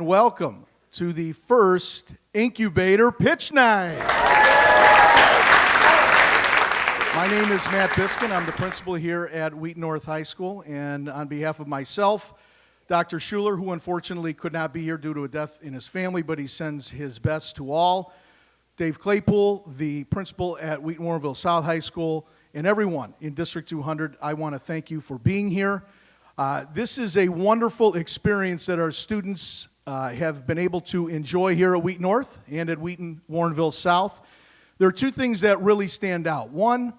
Welcome to the first Incubator Pitch Night. My name is Matt Biskin. I'm the principal here at Wheaton North High School, and on behalf of myself, Dr. Schuler, who unfortunately could not be here due to a death in his family, but he sends his best to all, Dave Claypool, the principal at Wheaton Warrenville South High School, and everyone in District 200, I want to thank you for being here. This is a wonderful experience that our students have been able to enjoy here at Wheaton North and at Wheaton Warrenville South. There are two things that really stand out. One,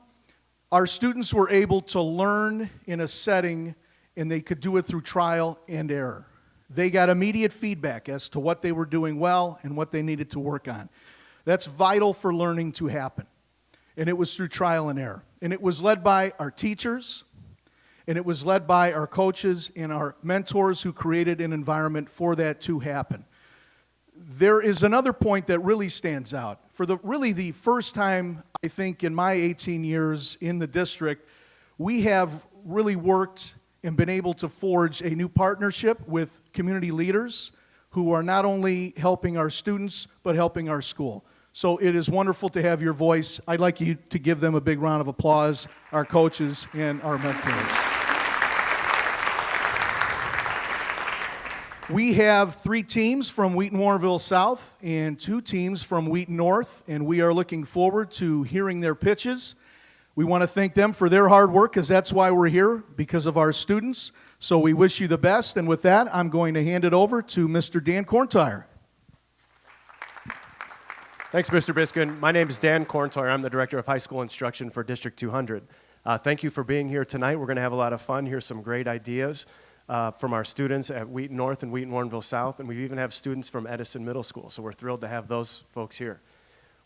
our students were able to learn in a setting, and they could do it through trial and error. They got immediate feedback as to what they were doing well and what they needed to work on. That's vital for learning to happen. And it was through trial and error. And it was led by our teachers, and it was led by our coaches and our mentors who created an environment for that to happen. There is another point that really stands out. For the first time, I think, in my 18 years in the district, we have really worked and been able to forge a new partnership with community leaders who are not only helping our students, but helping our school. So it is wonderful to have your voice. I'd like you to give them a big round of applause, our coaches and our mentors. We have 3 teams from Wheaton Warrenville South and 2 teams from Wheaton North, and we are looking forward to hearing their pitches. We want to thank them for their hard work, because that's why we're here, because of our students. So we wish you the best, and with that, I'm going to hand it over to Mr. Dan Corntire. Thanks, Mr. Biskin. My name is Dan Corntire. I'm the Director of High School Instruction for District 200. Thank you for being here tonight. We're going to have a lot of fun, hear some great ideas from our students at Wheaton North and Wheaton Warrenville South, and we even have students from Edison Middle School, so we're thrilled to have those folks here.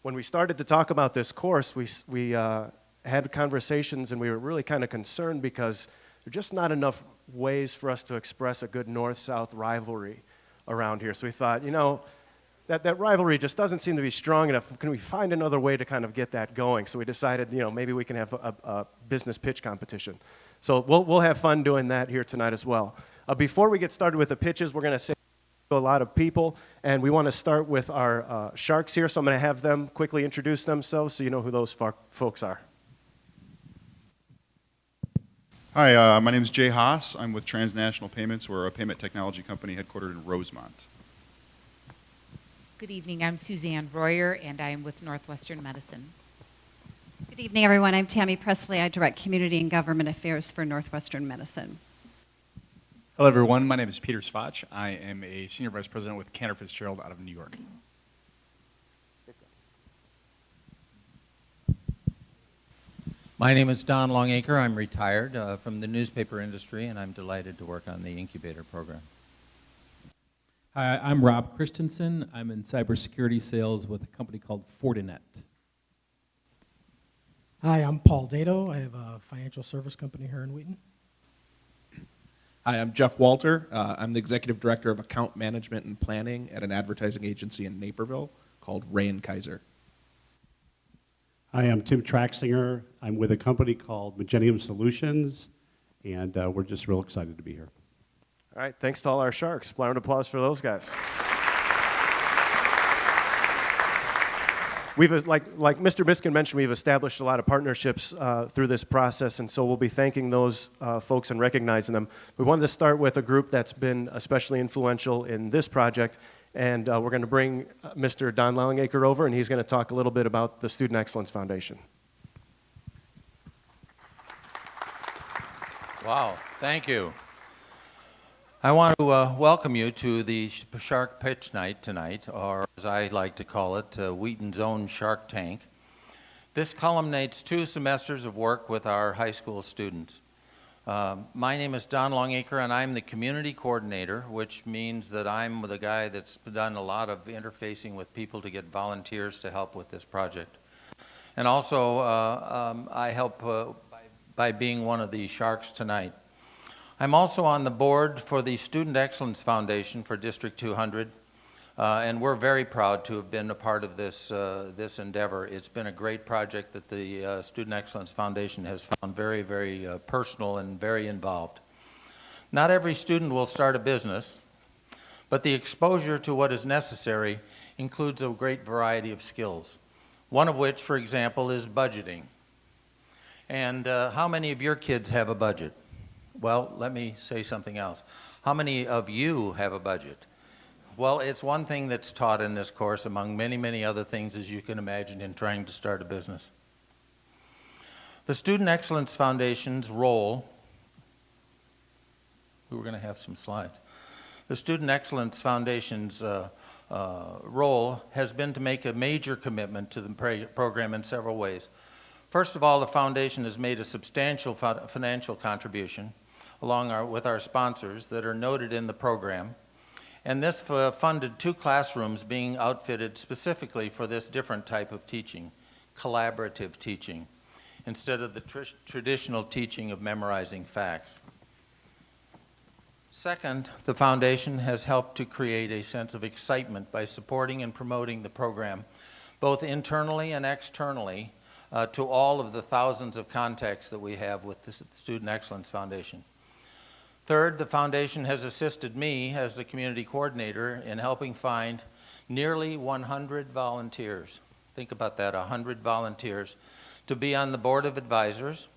When we started to talk about this course, we had conversations, and we were really kind of concerned because there are just not enough ways for us to express a good north-south rivalry around here. So we thought, you know, that rivalry just doesn't seem to be strong enough. Can we find another way to kind of get that going? So we decided, you know, maybe we can have a business pitch competition. So we'll have fun doing that here tonight as well. Before we get started with the pitches, we're going to say to a lot of people, and we want to start with our Sharks here. So I'm going to have them quickly introduce themselves so you know who those folks are. Hi, my name is Jay Haas. I'm with Transnational Payments. We're a payment technology company headquartered in Rosemont. Good evening, I'm Suzanne Royer, and I'm with Northwestern Medicine. Good evening, everyone. I'm Tammy Presley. I direct Community and Government Affairs for Northwestern Medicine. Hello, everyone. My name is Peter Svach. I am a Senior Vice President with Cantor Fitzgerald out of New York. My name is Don Longacre. I'm retired from the newspaper industry, and I'm delighted to work on the incubator program. Hi, I'm Rob Christensen. I'm in cybersecurity sales with a company called Fortinet. Hi, I'm Paul Dato. I have a financial service company here in Wheaton. Hi, I'm Jeff Walter. I'm the Executive Director of Account Management and Planning at an advertising agency in Naperville called Ray & Kaiser. Hi, I'm Tim Traxinger. I'm with a company called Magenium Solutions, and we're just real excited to be here. All right, thanks to all our Sharks. Round of applause for those guys. We've, like Mr. Biskin mentioned, we've established a lot of partnerships through this process, and so we'll be thanking those folks and recognizing them. We wanted to start with a group that's been especially influential in this project, and we're going to bring Mr. Don Longacre over, and he's going to talk a little bit about the Student Excellence Foundation. Wow, thank you. I want to welcome you to the Shark Pitch Night tonight, or as I like to call it, Wheaton's own Shark Tank. This culminates 2 semesters of work with our high school students. My name is Don Longacre, and I'm the community coordinator, which means that I'm the guy that's done a lot of interfacing with people to get volunteers to help with this project. And also, I help by being one of the Sharks tonight. I'm also on the board for the Student Excellence Foundation for District 200, and we're very proud to have been a part of this endeavor. It's been a great project that the Student Excellence Foundation has found very, very personal and very involved. Not every student will start a business, But the exposure to what is necessary includes a great variety of skills, one of which, for example, is budgeting. And how many of your kids have a budget? Well, let me say something else. How many of you have a budget? Well, it's one thing that's taught in this course among many, many other things, as you can imagine, in trying to start a business. The Student Excellence Foundation's role, we were going to have some slides. The Student Excellence Foundation's role has been to make a major commitment to the program in several ways. First of all, the foundation has made a substantial financial contribution along with our sponsors that are noted in the program. And this funded 2 classrooms being outfitted specifically for this different type of teaching, collaborative teaching, instead of the traditional teaching of memorizing facts. Second, the foundation has helped to create a sense of excitement by supporting and promoting the program, both internally and externally, to all of the thousands of contacts that we have with the Student Excellence Foundation. Third, the foundation has assisted me as the community coordinator in helping find nearly 100 volunteers. Think about that, 100 volunteers to be on the board of advisors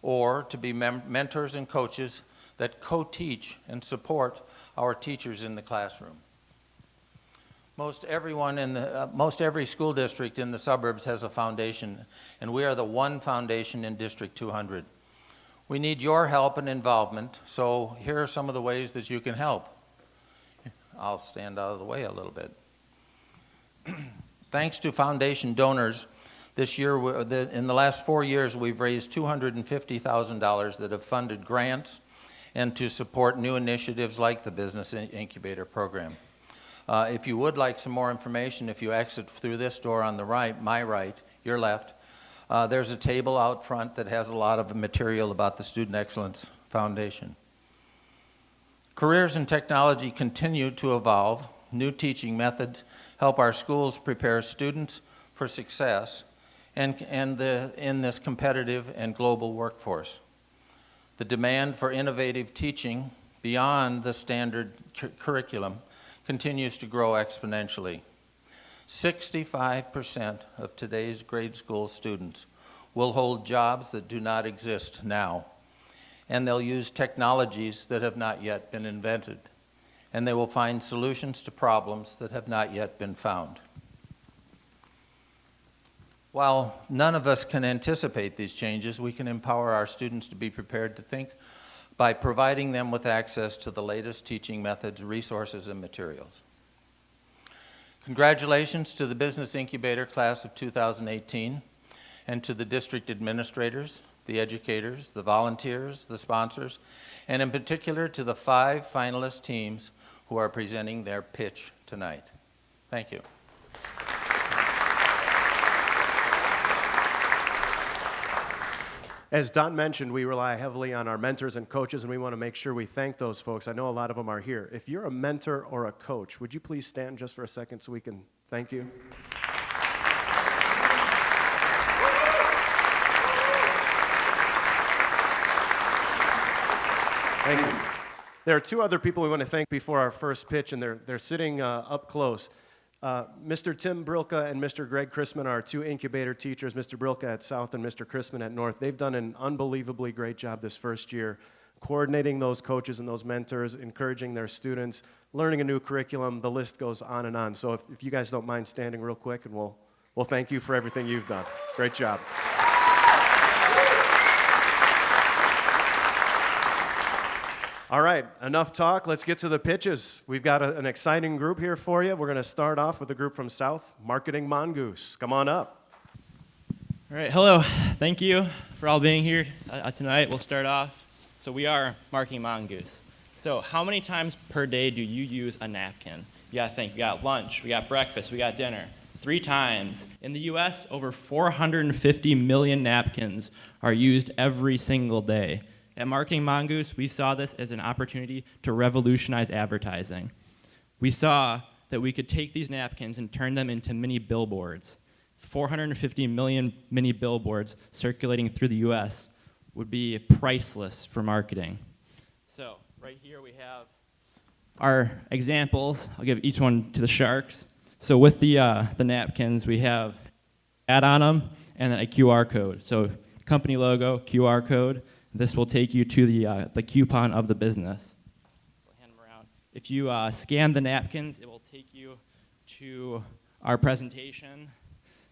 or to be mentors and coaches that co-teach and support our teachers in the classroom. Most every school district in the suburbs has a foundation, and we are the one foundation in District 200. We need your help and involvement, so here are some of the ways that you can help. I'll stand out of the way a little bit. Thanks to foundation donors, this year, in the last 4 years, we've raised $250,000 that have funded grants and to support new initiatives like the Business INCubator Program. If you would like some more information, if you exit through this door on the right, my right, your left, there's a table out front that has a lot of material about the Student Excellence Foundation. Careers in technology continue to evolve. New teaching methods help our schools prepare students for success in this competitive and global workforce. The demand for innovative teaching beyond the standard curriculum continues to grow exponentially. 65% of today's grade school students will hold jobs that do not exist now, and they'll use technologies that have not yet been invented, and they will find solutions to problems that have not yet been found. While none of us can anticipate these changes, we can empower our students to be prepared to think by providing them with access to the latest teaching methods, resources, and materials. Congratulations to the Business Incubator Class of 2018 and to the district administrators, the educators, the volunteers, the sponsors, and in particular to the 5 finalist teams who are presenting their pitch tonight. Thank you. As Don mentioned, we rely heavily on our mentors and coaches, and we want to make sure we thank those folks. I know a lot of them are here. If you're a mentor or a coach, would you please stand just for a second so we can thank you? Thank you. There are 2 other people we want to thank before our first pitch, and they're sitting up close. Mr. Tim Brilka and Mr. Greg Chrisman are 2 incubator teachers, Mr. Brilka at South and Mr. Chrisman at North. They've done an unbelievably great job this first year, coordinating those coaches and those mentors, encouraging their students, learning a new curriculum. The list goes on and on. So if you guys don't mind standing real quick, and we'll thank you for everything you've done. Great job. All right, enough talk. Let's get to the pitches. We've got an exciting group here for you. We're going to start off with a group from South, Marketing Mongoose. Come on up. All right, hello. Thank you for all being here tonight. We'll start off. So we are Marketing Mongoose. So how many times per day do you use a napkin? You got to think. We got lunch, we got breakfast, we got dinner. 3 times. In the U.S., over 450 million napkins are used every single day. At Marketing Mongoose, we saw this as an opportunity to revolutionize advertising. We saw that we could take these napkins and turn them into mini billboards. 450 million mini billboards circulating through the U.S. would be priceless for marketing. So right here we have our examples, I'll give each one to the sharks. So with the napkins, we have ad on them and then a QR code. So company logo, QR code. This will take you to the coupon of the business. I'll hand them around. If you scan the napkins, it will take you to our presentation,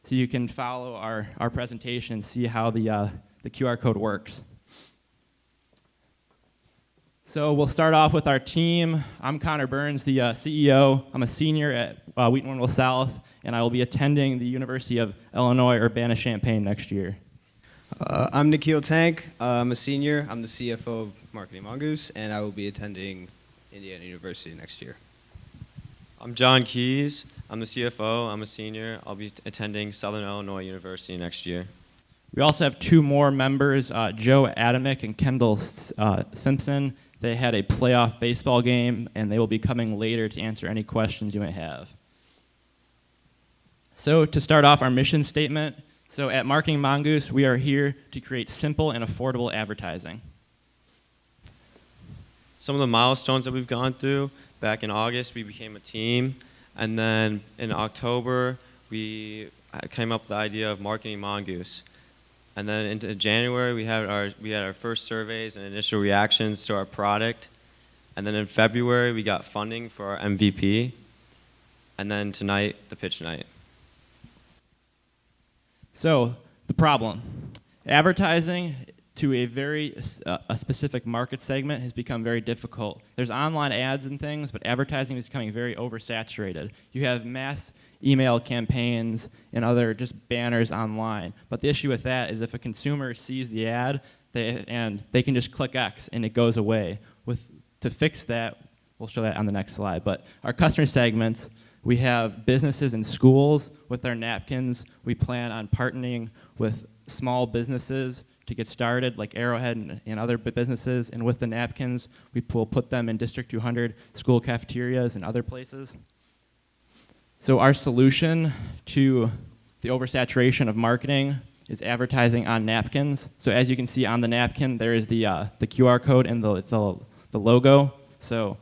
so you can follow our presentation and see how the QR code works. So we'll start off with our team. I'm Connor Burns, the CEO. I'm a senior at Wheaton Warrenville South, and I will be attending the University of Illinois Urbana-Champaign next year. I'm Nikhil Tank. I'm a senior. I'm the CFO of Marketing Mongoose, and I will be attending Indiana University next year. I'm John Keys. I'm the CFO. I'm a senior. I'll be attending Southern Illinois University next year. We also have two more members, Joe Adamick and Kendall Simpson. They had a playoff baseball game, and they will be coming later to answer any questions you may have. So to start off our mission statement, so at Marketing Mongoose, we are here to create simple and affordable advertising. Some of the milestones that we've gone through: back in August, we became a team, and then in October, we came up with the idea of Marketing Mongoose. And then into January, we had our first surveys and initial reactions to our product. And then in February, we got funding for our MVP. And then tonight, the pitch night. So the problem: advertising to a very specific market segment has become very difficult. There's online ads and things, but advertising is becoming very oversaturated. You have mass email campaigns and other just banners online. But the issue with that is if a consumer sees the ad, they can just click X and it goes away. To fix that, we'll show that on the next slide. But our customer segments, we have businesses and schools with their napkins. We plan on partnering with small businesses to get started, like Arrowhead and other businesses. And with the napkins, we will put them in District 200 school cafeterias and other places. So our solution to the oversaturation of marketing is advertising on napkins. So as you can see on the napkin, there is the QR code and the logo. So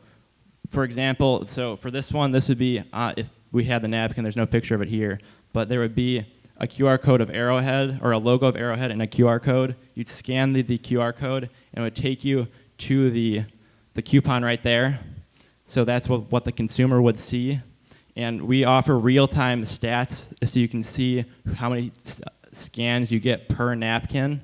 for example, so for this one, this would be, if we had the napkin, there's no picture of it here, but there would be a QR code of Arrowhead, or a logo of Arrowhead and a QR code. You'd scan the QR code, and it would take you to the coupon right there. So that's what the consumer would see. And we offer real-time stats so you can see how many scans you get per napkin,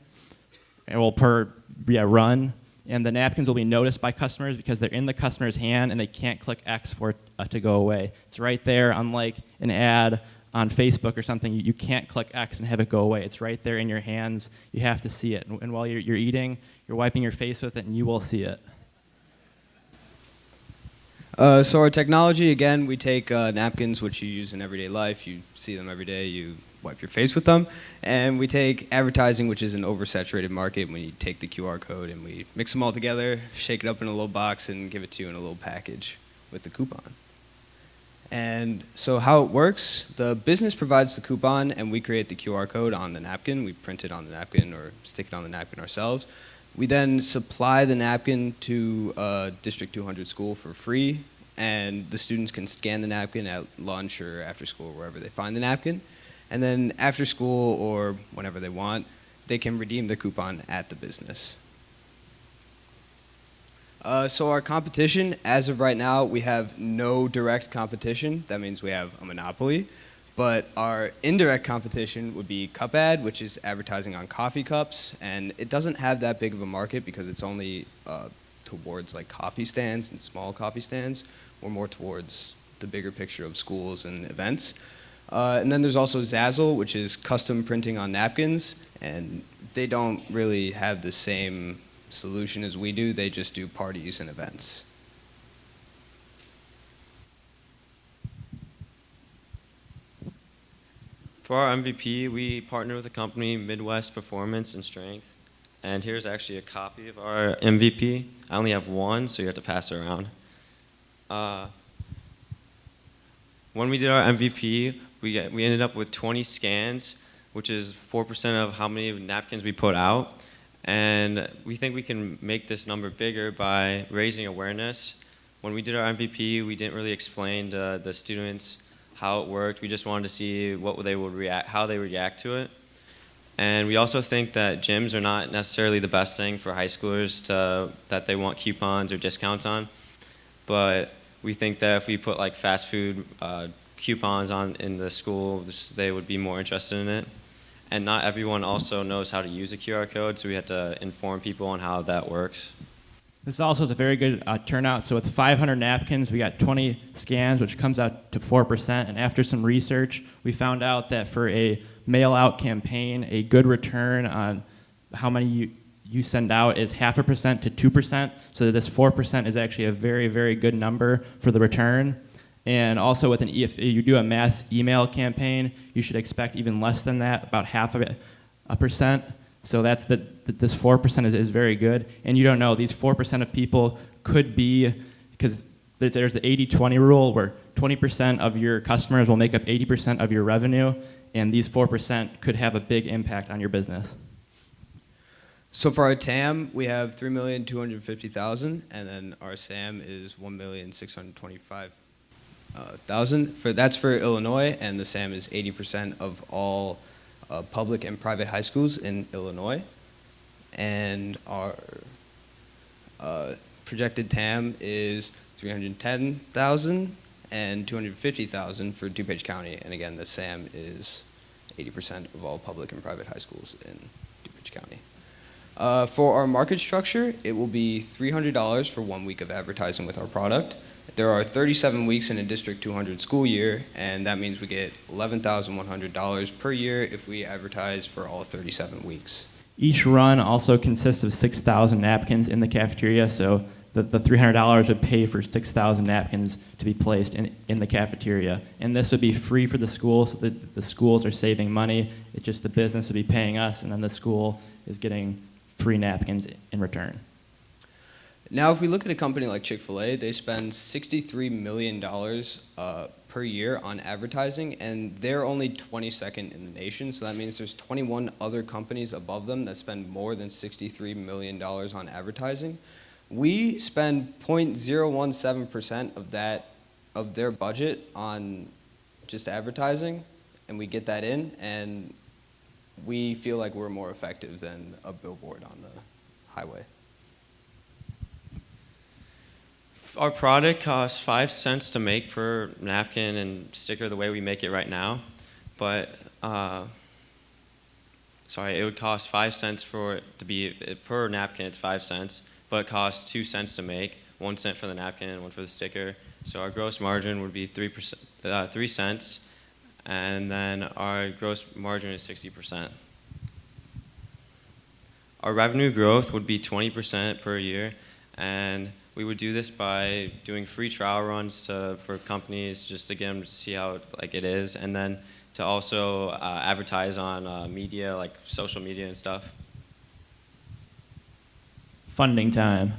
per run. And the napkins will be noticed by customers because they're in the customer's hand and they can't click X for it to go away. It's right there, unlike an ad on Facebook or something. You can't click X and have it go away. It's right there in your hands. You have to see it. And while you're eating, you're wiping your face with it and you will see it. So our technology, again, we take napkins, which you use in everyday life. You see them every day. You wipe your face with them. And we take advertising, which is an oversaturated market. We take the QR code and we mix them all together, shake it up in a little box, and give it to you in a little package with the coupon. And so how it works, the business provides the coupon, and we create the QR code on the napkin. We print it on the napkin or stick it on the napkin ourselves. We then supply the napkin to a District 200 school for free, and the students can scan the napkin at lunch or after school, wherever they find the napkin. And then after school or whenever they want, they can redeem the coupon at the business. So our competition, as of right now, we have no direct competition. That means we have a monopoly. But our indirect competition would be Cup Ad, which is advertising on coffee cups, and it doesn't have that big of a market because it's only towards like coffee stands and small coffee stands. We're more towards the bigger picture of schools and events. And then there's also Zazzle, which is custom printing on napkins, and they don't really have the same solution as we do. They just do parties and events. For our MVP, we partnered with a company, Midwest Performance and Strength. And here's actually a copy of our MVP. I only have one, so you have to pass it around. When we did our MVP, we ended up with 20 scans, which is 4% of how many napkins we put out. And we think we can make this number bigger by raising awareness when we did our MVP, we didn't really explain to the students how it worked. We just wanted to see how they would react to it. And we also think that gyms are not necessarily the best thing for high schoolers that they want coupons or discounts on. But we think that if we put like fast food coupons on in the school, they would be more interested in it. And not everyone also knows how to use a QR code, so we have to inform people on how that works. This also is a very good turnout. So with 500 napkins, we got 20 scans, which comes out to 4%. And after some research, we found out that for a mail-out campaign, a good return on how many you send out is 0.5% to 2%. So this 4% is actually a very, very good number for the return. And also, if you do a mass email campaign, you should expect even less than that, about 0.5%. So that's this 4% is very good. And you don't know, these 4% of people could be, because there's the 80-20 rule where 20% of your customers will make up 80% of your revenue, and these 4% could have a big impact on your business. So for our TAM, we have 3,250,000, and then our SAM is 1,625,000. That's for Illinois, and the SAM is 80% of all public and private high schools in Illinois. And our projected TAM is 310,000 and 250,000 for DuPage County. And again, the SAM is 80% of all public and private high schools in DuPage County. For our market structure, it will be $300 for 1 week of advertising with our product. There are 37 weeks in a District 200 school year, and that means we get $11,100 per year if we advertise for all 37 weeks. Each run also consists of 6,000 napkins in the cafeteria, so the $300 would pay for 6,000 napkins to be placed in the cafeteria. And this would be free for the schools, so the schools are saving money. It's just the business would be paying us, and then the school is getting free napkins in return. Now, if we look at a company like Chick-fil-A, they spend $63 million per year on advertising, and they're only 22nd in the nation, so that means there's 21 other companies above them that spend more than $63 million on advertising. We spend 0.017% of their budget on just advertising, and we get that in, and we feel like we're more effective than a billboard on the highway. Our product costs 5 cents to make per napkin and sticker the way we make it right now, but it would cost 5 cents for it to be per napkin. It's 5 cents, but it costs 2 cents to make, 1 cent for the napkin and 1 for the sticker. So our gross margin would be 3 cents, and then our gross margin is 60%. Our revenue growth would be 20% per year, and we would do this by doing free trial runs for companies just to get them to see how it is, and then to also advertise on media, like social media and stuff. Funding time.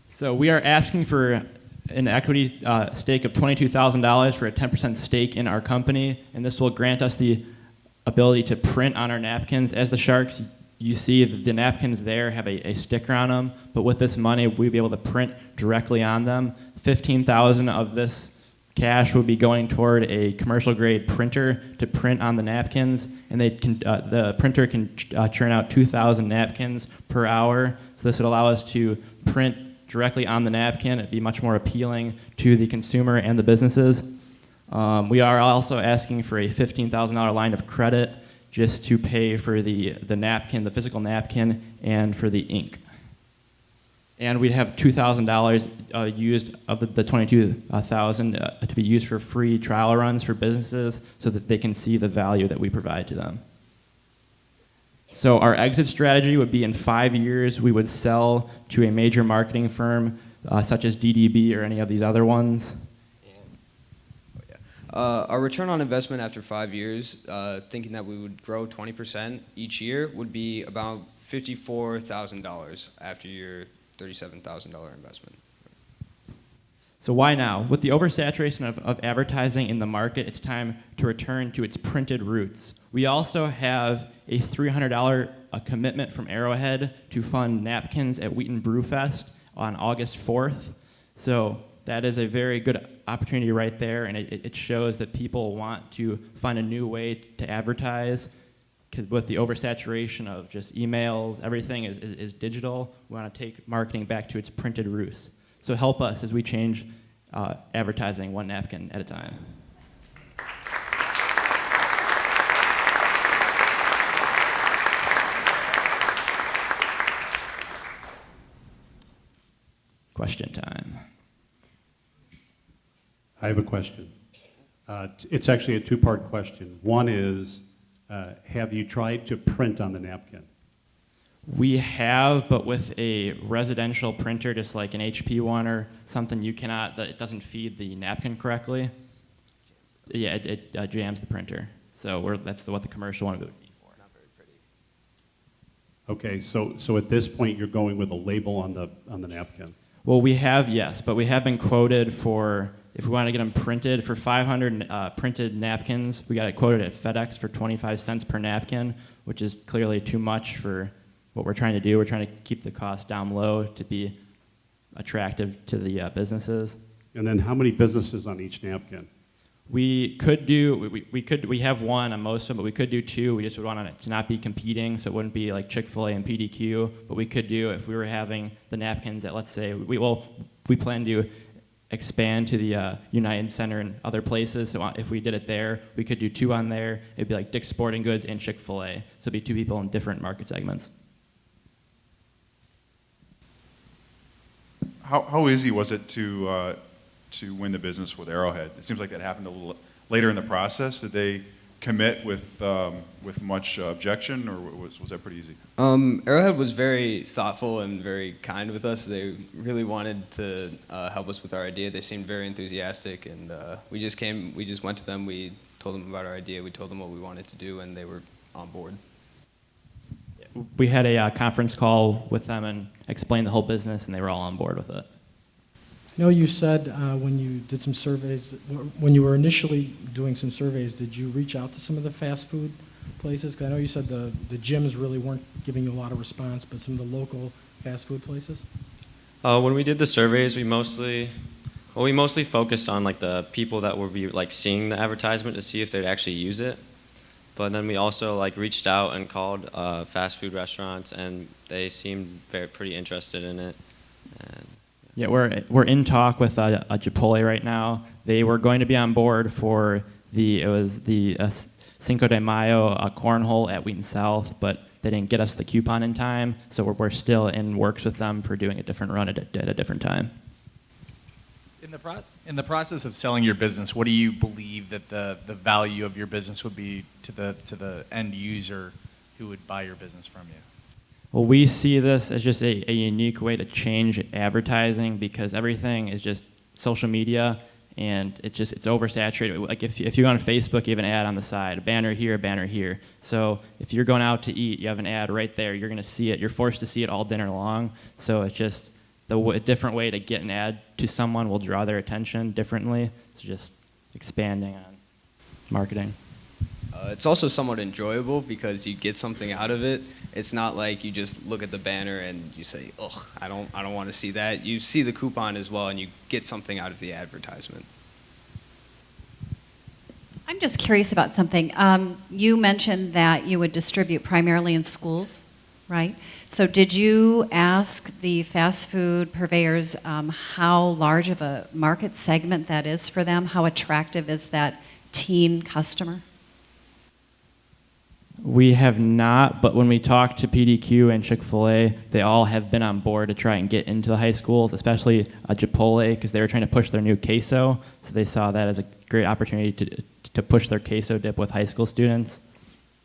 So we are asking for an equity stake of $22,000 for a 10% stake in our company, and this will grant us the ability to print on our napkins. As the Sharks, you see the napkins there have a sticker on them, but with this money, we'd be able to print directly on them. $15,000 of this cash would be going toward a commercial-grade printer to print on the napkins, and the printer can churn out 2,000 napkins per hour. So this would allow us to print directly on the napkin. It'd be much more appealing to the consumer and the businesses. We are also asking for a $15,000 line of credit just to pay for the napkin, the physical napkin, and for the ink. And we'd have $2,000 used of the $22,000 to be used for free trial runs for businesses so that they can see the value that we provide to them. So our exit strategy would be in 5 years, we would sell to a major marketing firm such as DDB or any of these other ones. Our return on investment after 5 years, thinking that we would grow 20% each year, would be about $54,000 after your $37,000 investment. So why now? With the oversaturation of advertising in the market, it's time to return to its printed roots. We also have a $300 commitment from Arrowhead to fund napkins at Wheaton Brewfest on August 4th. So that is a very good opportunity right there, and it shows that people want to find a new way to advertise, because with the oversaturation of just emails, everything is digital. We want to take marketing back to its printed roots. So help us as we change advertising one napkin at a time. Question time. I have a question. It's actually a two-part question. One is, have you tried to print on the napkin? We have, but with a residential printer, just like an HP one or something, it doesn't feed the napkin correctly. Yeah, it jams the printer. So that's what the commercial one would be for. Not very pretty. Okay, so at this point, you're going with a label on the napkin. Well, we have, yes, but we have been quoted for, if we want to get them printed, for 500 printed napkins, we got it quoted at FedEx for 25 cents per napkin, which is clearly too much for what we're trying to do. We're trying to keep the cost down low to be attractive to the businesses. And then how many businesses on each napkin? We have one on most of them, but we could do two. We just would want it to not be competing, so it wouldn't be like Chick-fil-A and PDQ, but we could do, if we were having the napkins at, let's say, we plan to expand to the United Center and other places, so if we did it there, we could do two on there. It'd be like Dick's Sporting Goods and Chick-fil-A, so it'd be two people in different market segments. How easy was it to win the business with Arrowhead? It seems like that happened a little later in the process. Did they commit with much objection, or was that pretty easy? Arrowhead was very thoughtful and very kind with us. They really wanted to help us with our idea. They seemed very enthusiastic, and we just went to them, we told them about our idea, we told them what we wanted to do, and they were on board. We had a conference call with them and explained the whole business, and they were all on board with it. I know you said when you did some surveys, when you were initially doing some surveys, did you reach out to some of the fast food places? Because I know you said the gyms really weren't giving you a lot of response, but some of the local fast food places? When we did the surveys, we mostly focused on like the people that would be like seeing the advertisement to see if they'd actually use it. But then we also like reached out and called fast food restaurants, and they seemed pretty interested in it. And yeah, we're in talk with a Chipotle right now. They were going to be on board for the Cinco de Mayo cornhole at Wheaton South, but they didn't get us the coupon in time, so we're still in works with them for doing a different run at a different time. In the process of selling your business, what do you believe that the value of your business would be to the end user who would buy your business from you? Well, we see this as just a unique way to change advertising, because everything is just social media, and it's oversaturated. Like if you go on Facebook, you have an ad on the side, a banner here, a banner here. So if you're going out to eat, you have an ad right there. You're going to see it. You're forced to see it all dinner long. So it's just a different way to get an ad to someone will draw their attention differently. So just expanding on marketing. It's also somewhat enjoyable because you get something out of it. It's not like you just look at the banner and you say, "Ugh, I don't want to see that." You see the coupon as well, and you get something out of the advertisement. I'm just curious about something. You mentioned that you would distribute primarily in schools, right? So did you ask the fast food purveyors how large of a market segment that is for them? How attractive is that teen customer? We have not, but when we talk to PDQ and Chick-fil-A, they all have been on board to try and get into the high schools, especially Chipotle, because they were trying to push their new queso, so they saw that as a great opportunity to push their queso dip with high school students.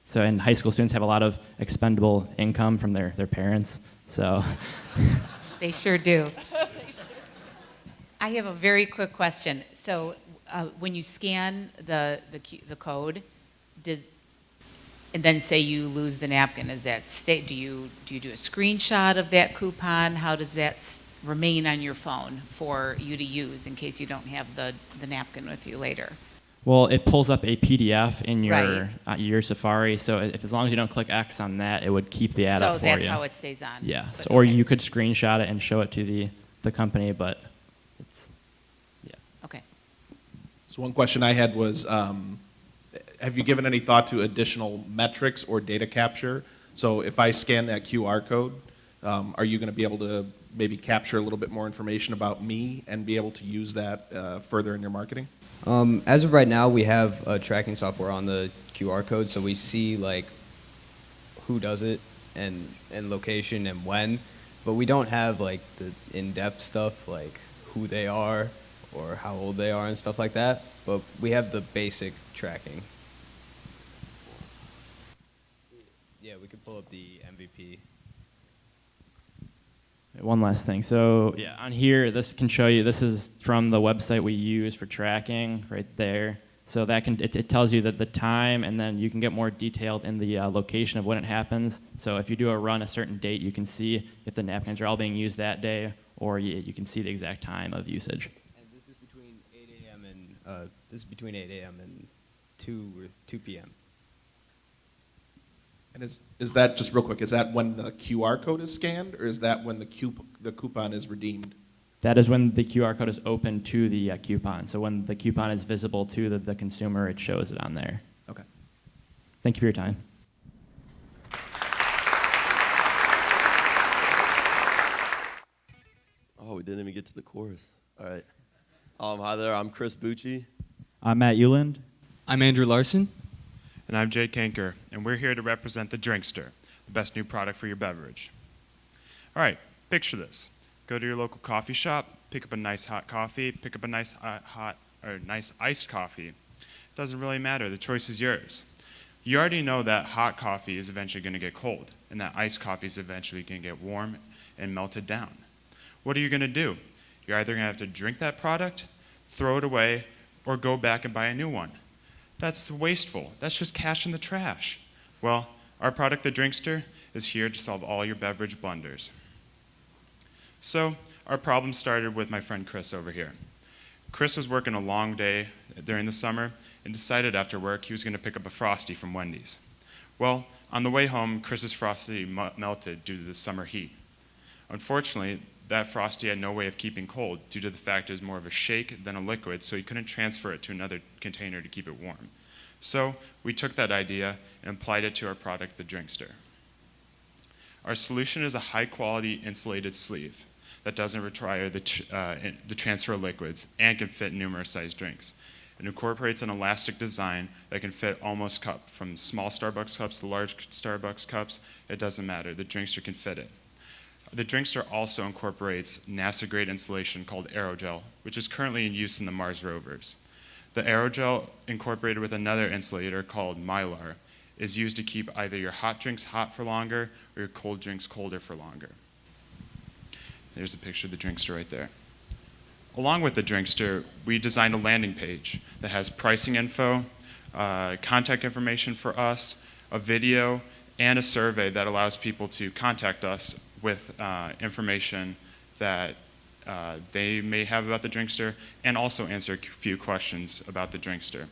So, and high school students have a lot of expendable income from their parents, so. They sure do. I have a very quick question. So when you scan the code, and then say you lose the napkin, is that do you do a screenshot of that coupon? How does that remain on your phone for you to use in case you don't have the napkin with you later? Well, it pulls up a PDF in your Safari, so as long as you don't click X on that, it would keep the ad up for you. So that's how it stays on? Yes, or you could screenshot it and show it to the company, but So one question I had was, have you given any thought to additional metrics or data capture? So if I scan that QR code, are you going to be able to maybe capture a little bit more information about me and be able to use that further in your marketing? As of right now, we have tracking software on the QR code, so we see like who does it and location and when, but we don't have like the in-depth stuff like who they are or how old they are and stuff like that, but we have the basic tracking. Yeah, we could pull up the MVP. One last thing. So yeah, on here, this can show you, this is from the website we use for tracking right there. So that can, it tells you that the time, and then you can get more detailed in the location of when it happens. So if you do a run a certain date, you can see if the napkins are all being used that day, or you can see the exact time of usage. And this is between 8 a.m. and 2 p.m. And is that, just real quick, is that when the QR code is scanned, or is that when the coupon is redeemed? That is when the QR code is open to the coupon. So when the coupon is visible to the consumer, it shows it on there. Okay. Thank you for your time. Oh, we didn't even get to the chorus. All right. Hi there, I'm Chris Bucci. I'm Matt Euland. I'm Andrew Larson. And I'm Jay Kanker, and we're here to represent the Drinkster, the best new product for your beverage. All right, picture this. Go to your local coffee shop, pick up a nice hot coffee, pick up a nice nice iced coffee. Doesn't really matter, the choice is yours. You already know that hot coffee is eventually going to get cold, and that iced coffee is eventually going to get warm and melted down. What are you going to do? You're either going to have to drink that product, throw it away, or go back and buy a new one. That's wasteful. That's just cash in the trash. Well, our product, the Drinkster, is here to solve all your beverage blunders. So, our problem started with my friend Chris over here. Chris was working a long day during the summer and decided after work he was going to pick up a Frosty from Wendy's. Well, on the way home, Chris's Frosty melted due to the summer heat. Unfortunately, that Frosty had no way of keeping cold due to the fact it was more of a shake than a liquid, so he couldn't transfer it to another container to keep it warm. So we took that idea and applied it to our product, the Drinkster. Our solution is a high-quality insulated sleeve that doesn't require the transfer of liquids and can fit numerous size drinks. It incorporates an elastic design that can fit almost cup, from small Starbucks cups to large Starbucks cups. It doesn't matter. The Drinkster can fit it. The Drinkster also incorporates NASA-grade insulation called aerogel, which is currently in use in the Mars rovers. The aerogel, incorporated with another insulator called Mylar, is used to keep either your hot drinks hot for longer or your cold drinks colder for longer. There's a picture of the Drinkster right there. Along with the Drinkster, we designed a landing page that has pricing info, contact information for us, a video, and a survey that allows people to contact us with information that they may have about the Drinkster, and also answer a few questions about the Drinkster.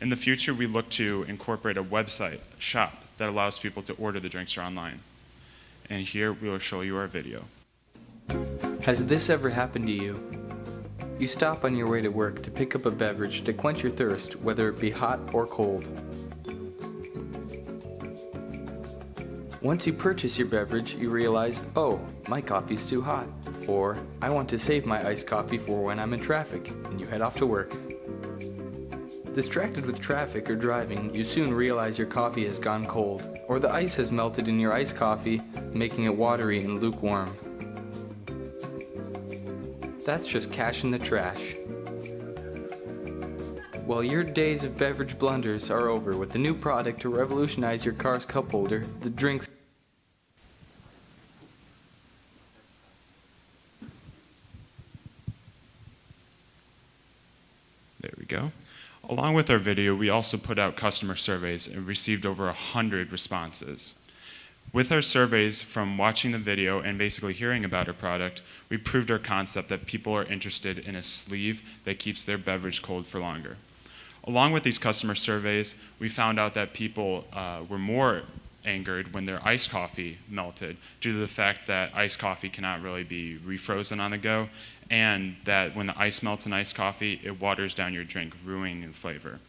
In the future, we look to incorporate a website, a shop, that allows people to order the Drinkster online. And here we will show you our video. Has this ever happened to you? You stop on your way to work to pick up a beverage to quench your thirst, whether it be hot or cold. Once you purchase your beverage, you realize, oh, my coffee's too hot. Or, I want to save my iced coffee for when I'm in traffic, and you head off to work. Distracted with traffic or driving, you soon realize your coffee has gone cold, or the ice has melted in your iced coffee, making it watery and lukewarm. That's just cash in the trash. Well, your days of beverage blunders are over with the new product to revolutionize your car's cup holder, the Drinks. There we go. Along with our video, we also put out customer surveys and received over 100 responses. With our surveys from watching the video and basically hearing about our product, we proved our concept that people are interested in a sleeve that keeps their beverage cold for longer. Along with these customer surveys, we found out that people were more angered when their iced coffee melted, due to the fact that iced coffee cannot really be refrozen on the go, and that when the ice melts in iced coffee, it waters down your drink, ruining the flavor.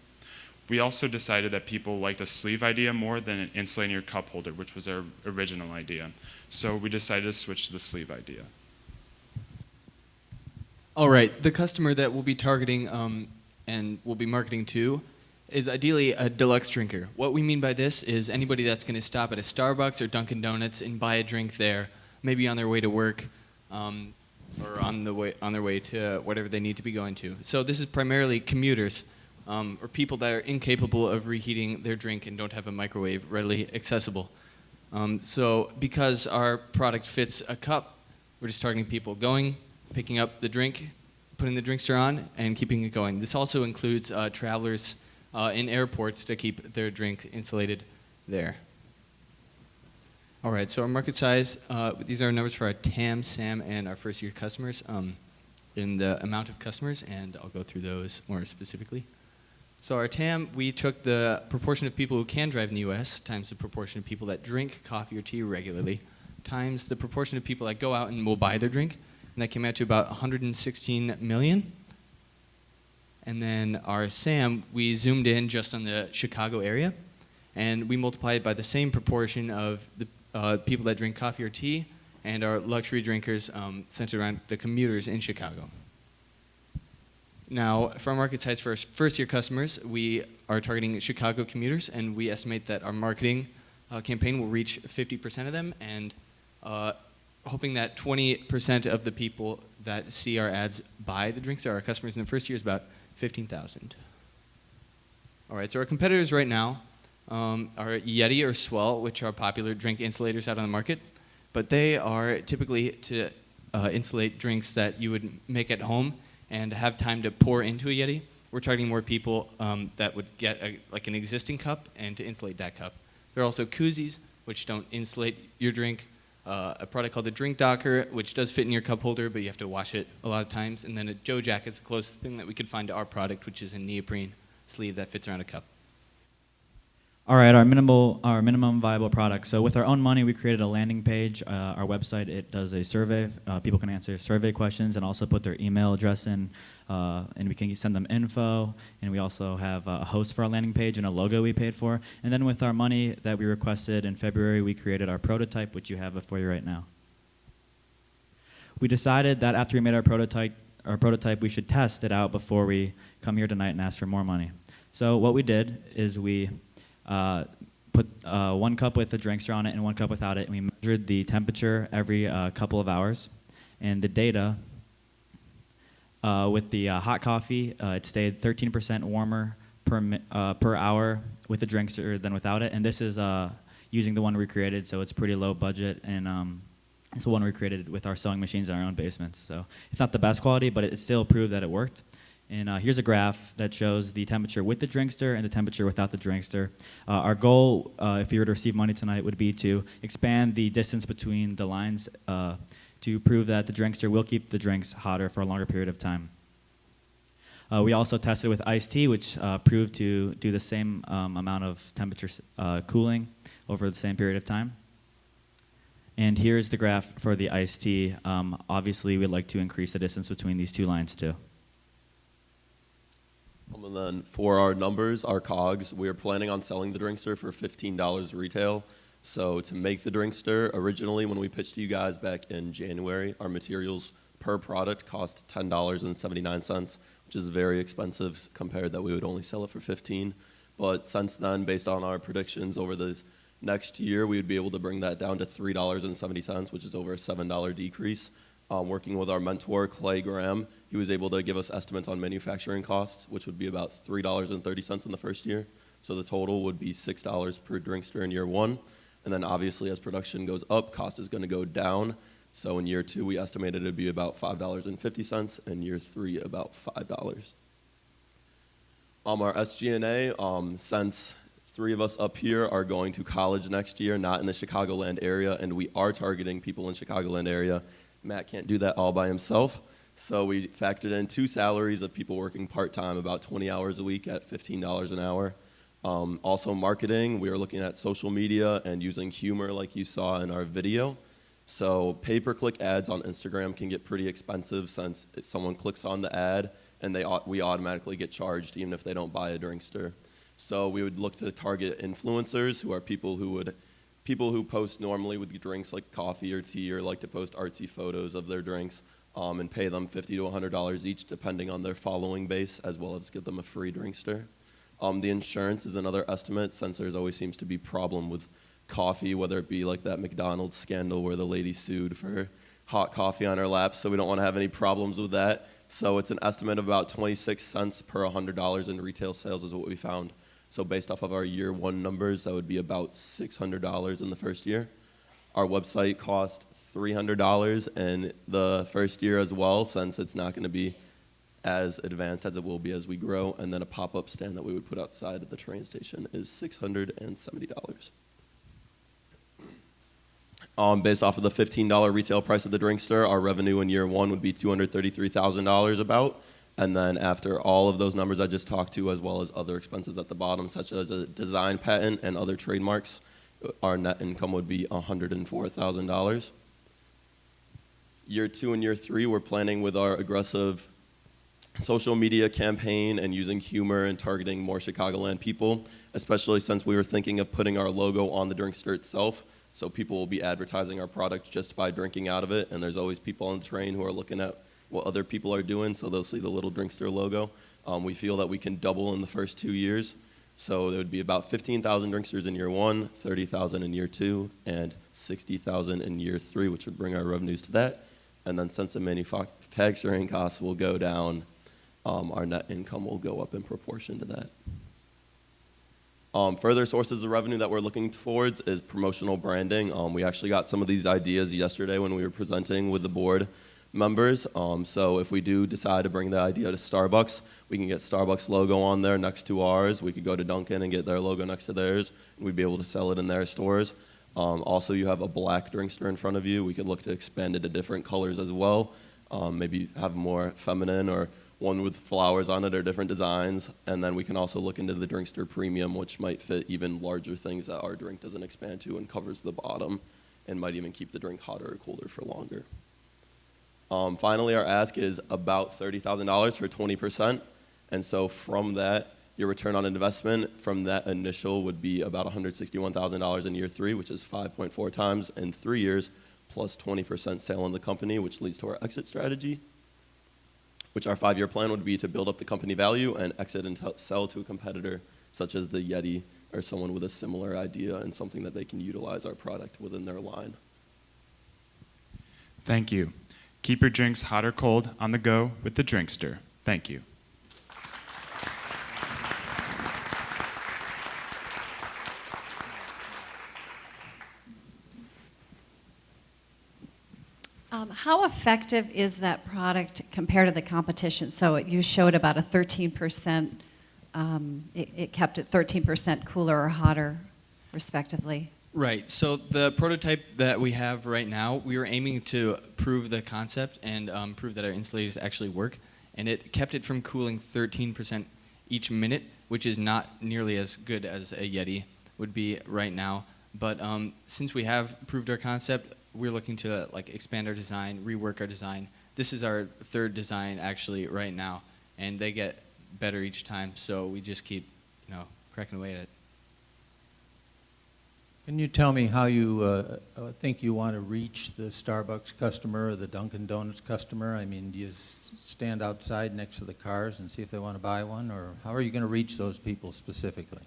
We also decided that people liked a sleeve idea more than an insulating your cup holder, which was our original idea. So we decided to switch to the sleeve idea. All right, the customer that we'll be targeting and we'll be marketing to is ideally a deluxe drinker. What we mean by this is anybody that's going to stop at a Starbucks or Dunkin' Donuts and buy a drink there, maybe on their way to work or on their way to whatever they need to be going to. So this is primarily commuters or people that are incapable of reheating their drink and don't have a microwave readily accessible. So because our product fits a cup, we're just targeting people going, picking up the drink, putting the drinkster on, and keeping it going. This also includes travelers in airports to keep their drink insulated there. All right, so our market size, these are our numbers for our TAM, SAM, and our first-year customers in the amount of customers, and I'll go through those more specifically. So our TAM, we took the proportion of people who can drive in the U.S. times the proportion of people that drink coffee or tea regularly times the proportion of people that go out and will buy their drink, and that came out to about 116 million. And then our SAM, we zoomed in just on the Chicago area, and we multiplied it by the same proportion of the people that drink coffee or tea and our luxury drinkers centered around the commuters in Chicago. Now, for our market size for our first-year customers, we are targeting Chicago commuters, and we estimate that our marketing campaign will reach 50% of them, and hoping that 20% of the people that see our ads buy the drinks are our customers in the first year is about 15,000. All right, so our competitors right now are Yeti or Swell, which are popular drink insulators out on the market, but they are typically to insulate drinks that you would make at home and have time to pour into a Yeti. We're targeting more people that would get like an existing cup and to insulate that cup. There are also koozies, which don't insulate your drink, a product called the Drink Docker, which does fit in your cup holder, but you have to wash it a lot of times, and then a Joe Jacket's the closest thing that we could find to our product, which is a neoprene sleeve that fits around a cup. All right, our minimum viable product. So with our own money, we created a landing page. Our website, it does a survey. People can answer survey questions and also put their email address in, and we can send them info. And we also have a host for our landing page and a logo we paid for. And then with our money that we requested in February, we created our prototype, which you have before you right now. We decided that after we made our prototype, we should test it out before we come here tonight and ask for more money. So what we did is we put one cup with a drinkster on it and one cup without it, and we measured the temperature every couple of hours. And the data with the hot coffee, it stayed 13% warmer per hour with the drinkster than without it. And this is using the one we created, so it's pretty low budget, and it's the one we created with our sewing machines in our own basements. So it's not the best quality, but it still proved that it worked. And here's a graph that shows the temperature with the drinkster and the temperature without the drinkster. Our goal, if you were to receive money tonight, would be to expand the distance between the lines to prove that the drinkster will keep the drinks hotter for a longer period of time. We also tested with iced tea, which proved to do the same amount of temperature cooling over the same period of time. And here's the graph for the iced tea. Obviously, we'd like to increase the distance between these two lines too. And then for our numbers, our COGS, we are planning on selling the drinkster for $15 retail. So to make the drinkster, originally when we pitched to you guys back in January, our materials per product cost $10.79, which is very expensive compared that we would only sell it for $15. But since then, based on our predictions over this next year, we would be able to bring that down to $3.70, which is over a $7 decrease. Working with our mentor, Clay Graham, he was able to give us estimates on manufacturing costs, which would be about $3.30 in the first year. So the total would be $6 per drinkster in year one. And then obviously as production goes up, cost is going to go down. So in year two, we estimated it would be about $5.50, and year three, about $5. Our SG&A, since three of us up here are going to college next year, not in the Chicagoland area, and we are targeting people in Chicagoland area. Matt can't do that all by himself, so we factored in two salaries of people working part-time, about 20 hours a week at $15 an hour. Also marketing, we are looking at social media and using humor like you saw in our video. So pay-per-click ads on Instagram can get pretty expensive since someone clicks on the ad and we automatically get charged even if they don't buy a Drinkster. So we would look to target influencers who are people who post normally with drinks like coffee or tea or like to post artsy photos of their drinks and pay them $50 to $100 each depending on their following base, as well as give them a free Drinkster. The insurance is another estimate since there always seems to be problem with coffee, whether it be like that McDonald's scandal where the lady sued for hot coffee on her lap, so we don't want to have any problems with that. So it's an estimate of about 26 cents per $100 in retail sales is what we found. So based off of our year one numbers, that would be about $600 in the first year. Our website cost $300 in the first year as well, since it's not going to be as advanced as it will be as we grow. And then a pop-up stand that we would put outside of the train station is $670. Based off of the $15 retail price of the Drinkster, our revenue in year one would be $233,000 about. And then after all of those numbers I just talked to, as well as other expenses at the bottom, such as a design patent and other trademarks, our net income would be $104,000. Year two and year three, we're planning with our aggressive social media campaign and using humor and targeting more Chicagoland people, especially since we were thinking of putting our logo on the Drinkster itself. So people will be advertising our product just by drinking out of it, and there's always people on the train who are looking at what other people are doing, so they'll see the little Drinkster logo. We feel that we can double in the first 2 years. So there would be about 15,000 Drinksters in year one, 30,000 in year two, and 60,000 in year three, which would bring our revenues to that. And then since the manufacturing costs will go down, our net income will go up in proportion to that. Further sources of revenue that we're looking towards is promotional branding. We actually got some of these ideas yesterday when we were presenting with the board members. So if we do decide to bring the idea to Starbucks, we can get Starbucks logo on there next to ours. We could go to Dunkin' and get their logo next to theirs, and we'd be able to sell it in their stores. Also, you have a black Drinkster in front of you. We could look to expand it to different colors as well. Maybe have more feminine or one with flowers on it or different designs. And then we can also look into the Drinkster Premium, which might fit even larger things that our drink doesn't expand to and covers the bottom and might even keep the drink hotter or colder for longer. Finally, our ask is about $30,000 for 20%. And so from that, your return on investment from that initial would be about $161,000 in year three, which is 5.4 times in 3 years, plus 20% sale in the company, which leads to our exit strategy, which our 5-year plan would be to build up the company value and exit and sell to a competitor, such as the Yeti or someone with a similar idea and something that they can utilize our product within their line. Thank you. Keep your drinks hot or cold on the go with the Drinkster. Thank you. How effective is that product compared to the competition? So you showed about a 13%, it kept it 13% cooler or hotter, respectively. Right. So the prototype that we have right now, we were aiming to prove the concept and prove that our insulators actually work. And it kept it from cooling 13% each minute, which is not nearly as good as a Yeti would be right now. But since we have proved our concept, we're looking to expand our design, rework our design. This is our third design actually right now, and they get better each time. So we just keep, cracking away at it. Can you tell me how you think you want to reach the Starbucks customer or the Dunkin' Donuts customer? I mean, do you stand outside next to the cars and see if they want to buy one, or how are you going to reach those people specifically?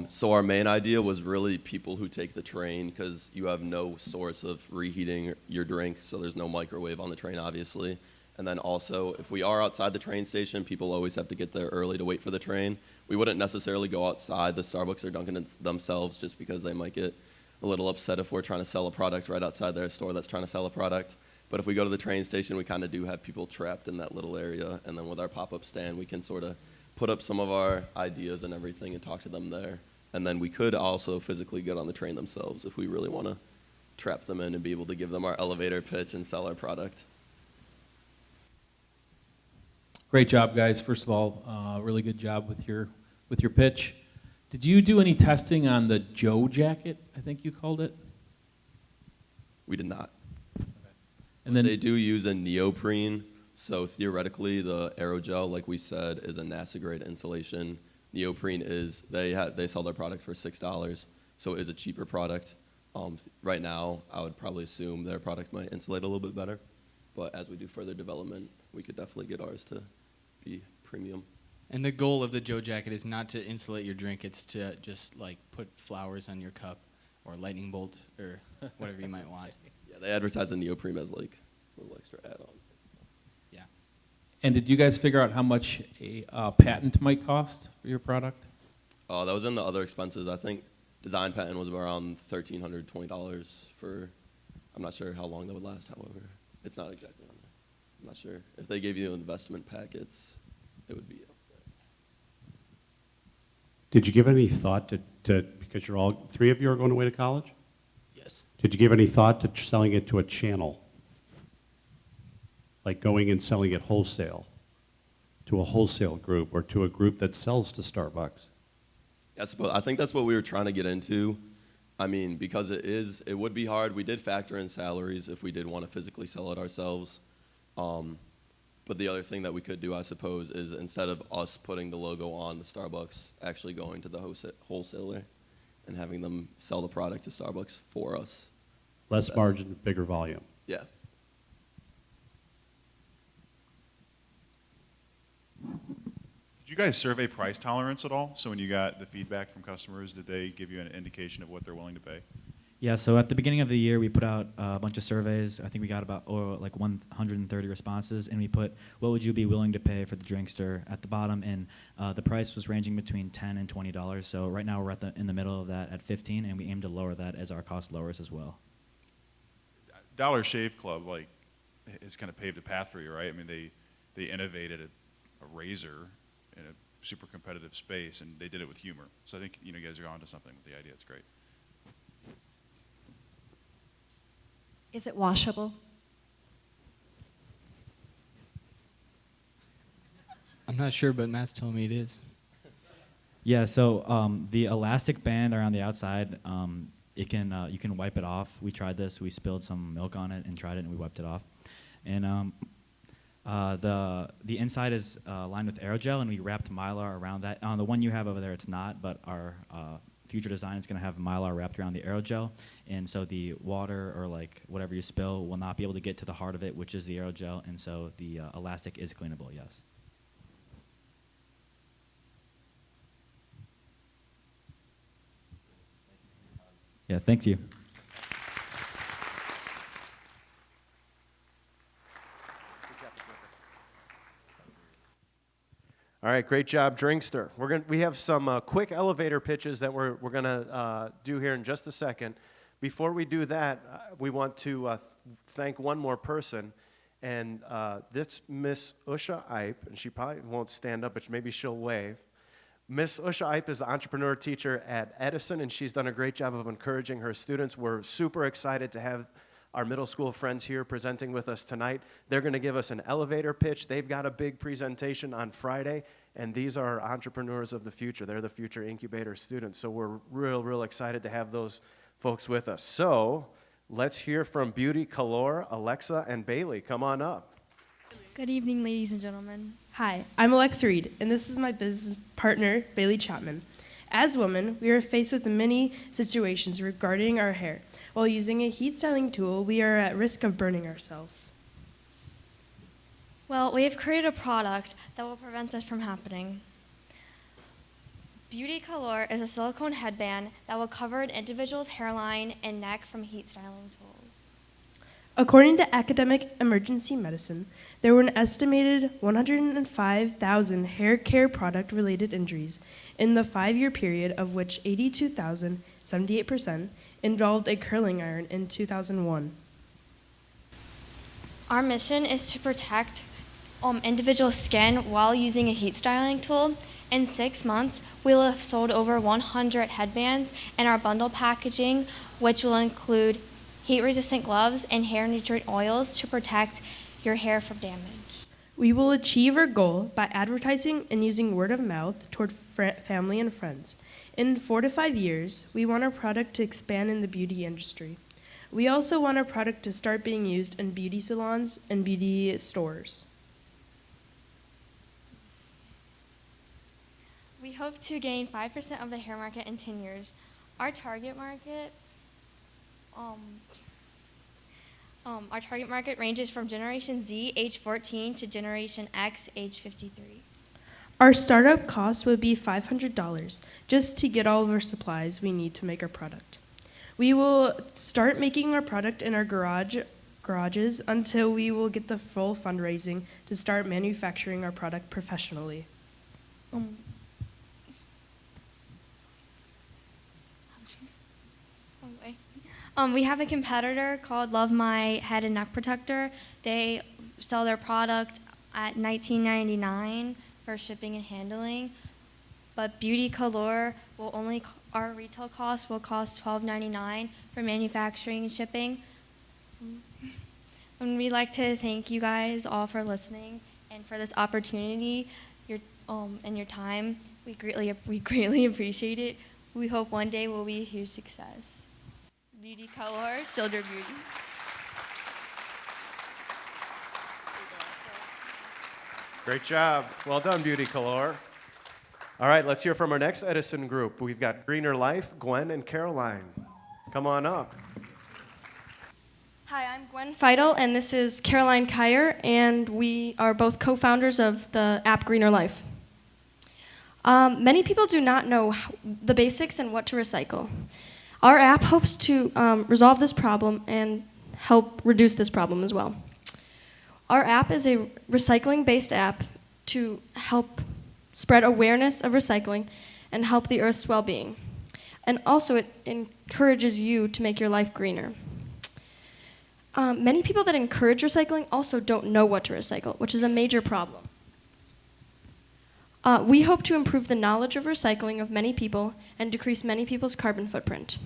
So our main idea was really people who take the train, because you have no source of reheating your drink, so there's no microwave on the train, obviously. And then also, if we are outside the train station, people always have to get there early to wait for the train. We wouldn't necessarily go outside the Starbucks or Dunkin' themselves just because they might get a little upset if we're trying to sell a product right outside their store that's trying to sell a product. But if we go to the train station, we kind of do have people trapped in that little area. And then with our pop-up stand, we can sort of put up some of our ideas and everything and talk to them there. And then we could also physically get on the train themselves if we really want to trap them in and be able to give them our elevator pitch and sell our product. Great job, guys. First of all, really good job with your pitch. Did you do any testing on the Joe jacket, I think you called it? We did not. And then They do use a neoprene, so theoretically the aerogel, like we said, is a NASA grade insulation. Neoprene is, they sell their product for $6, so it is a cheaper product. Right now, I would probably assume their product might insulate a little bit better, but as we do further development, we could definitely get ours to be premium. And the goal of the Joe jacket is not to insulate your drink, it's to just like put flowers on your cup or lightning bolt or whatever you might want. Yeah, they advertise the neoprene as like a little extra add-on. Yeah. And did you guys figure out how much a patent might cost for your product? That was in the other expenses. I think design patent was around $1,320 for, I'm not sure how long that would last, however. It's not exactly on there. I'm not sure. If they gave you an investment packets, it would be up there. Did you give any thought to because you're all, three of you are going away to college? Yes. Did you give any thought to selling it to a channel? Like going and selling it wholesale to a wholesale group or to a group that sells to Starbucks? I think that's what we were trying to get into. I mean, because it would be hard. We did factor in salaries if we did want to physically sell it ourselves. But the other thing that we could do, I suppose, is instead of us putting the logo on the Starbucks, actually going to the wholesaler and having them sell the product to Starbucks for us. Less margin, bigger volume. Yeah. Did you guys survey price tolerance at all? So when you got the feedback from customers, did they give you an indication of what they're willing to pay? Yeah, so at the beginning of the year, we put out a bunch of surveys. I think we got about like 130 responses, and we put, what would you be willing to pay for the Drinkster at the bottom, and the price was ranging between $10 and $20. So right now we're in the middle of that at 15, and we aim to lower that as our cost lowers as well. Dollar Shave Club, like, has kind of paved a path for you, right? I mean, they innovated a razor in a super competitive space, and they did it with humor. So I think you guys are onto something with the idea. It's great. Is it washable? I'm not sure, but Matt's telling me it is. Yeah, so the elastic band around the outside, you can wipe it off. We tried this. We spilled some milk on it and tried it, and we wiped it off. And the inside is lined with aerogel, and we wrapped Mylar around that. On the one you have over there, it's not, but our future design is going to have Mylar wrapped around the aerogel, and so the water or like whatever you spill will not be able to get to the heart of it, which is the aerogel, and so the elastic is cleanable, yes. Yeah, thank you. All right, great job, Drinkster. We have some quick elevator pitches that we're going to do here in just a second. Before we do that, we want to thank one more person, and this Miss Usha Ipe, and she probably won't stand up, but maybe she'll wave. Miss Usha Ipe is the entrepreneur teacher at Edison, and she's done a great job of encouraging her students. We're super excited to have our middle school friends here presenting with us tonight. They're going to give us an elevator pitch. They've got a big presentation on Friday, and these are entrepreneurs of the future. They're the future incubator students, so we're real excited to have those folks with us. So let's hear from Beauty, Kalor, Alexa, and Bailey. Come on up. Good evening, ladies and gentlemen. Hi, I'm Alexa Reed, and this is my business partner, Bailey Chapman. As women, we are faced with many situations regarding our hair. While using a heat styling tool, we are at risk of burning ourselves. Well, we have created a product that will prevent this from happening. Beauty Color is a silicone headband that will cover an individual's hairline and neck from heat styling tools. According to academic emergency medicine, there were an estimated 105,000 hair care product-related injuries in the 5-year period, of which 82,000, 78%, involved a curling iron in 2001. Our mission is to protect individual skin while using a heat styling tool. In 6 months, we'll have sold over 100 headbands in our bundle packaging, which will include heat-resistant gloves and hair nutrient oils to protect your hair from damage. We will achieve our goal by advertising and using word of mouth toward family and friends. In 4 to 5 years, we want our product to expand in the beauty industry. We also want our product to start being used in beauty salons and beauty stores. We hope to gain 5% of the hair market in 10 years. Our target market, ranges from Generation Z, age 14, to Generation X, age 53. Our startup cost would be $500 just to get all of our supplies we need to make our product. We will start making our product in our garages until we will get the full fundraising to start manufacturing our product professionally. We have a competitor called Love My Head and Neck Protector. They sell their product at $19.99 for shipping and handling, but Beauty Color our retail cost will cost $12.99 for manufacturing and shipping. And we'd like to thank you guys all for listening and for this opportunity, and your time. We greatly appreciate it. We hope one day we'll be a huge success. Beauty Color, Shoulder Beauty. Great job. Well done, Beauty Color. All right, let's hear from our next Edison group. We've got Greener Life, Gwen and Caroline. Come on up. Hi, I'm Gwen Feidel, and this is Caroline Kyer, and we are both co-founders of the app Greener Life. Many people do not know the basics and what to recycle. Our app hopes to resolve this problem and help reduce this problem as well. Our app is a recycling-based app to help spread awareness of recycling and help the Earth's well-being. And also it encourages you to make your life greener. Many people that encourage recycling also don't know what to recycle, which is a major problem. We hope to improve the knowledge of recycling of many people and decrease many people's carbon footprint.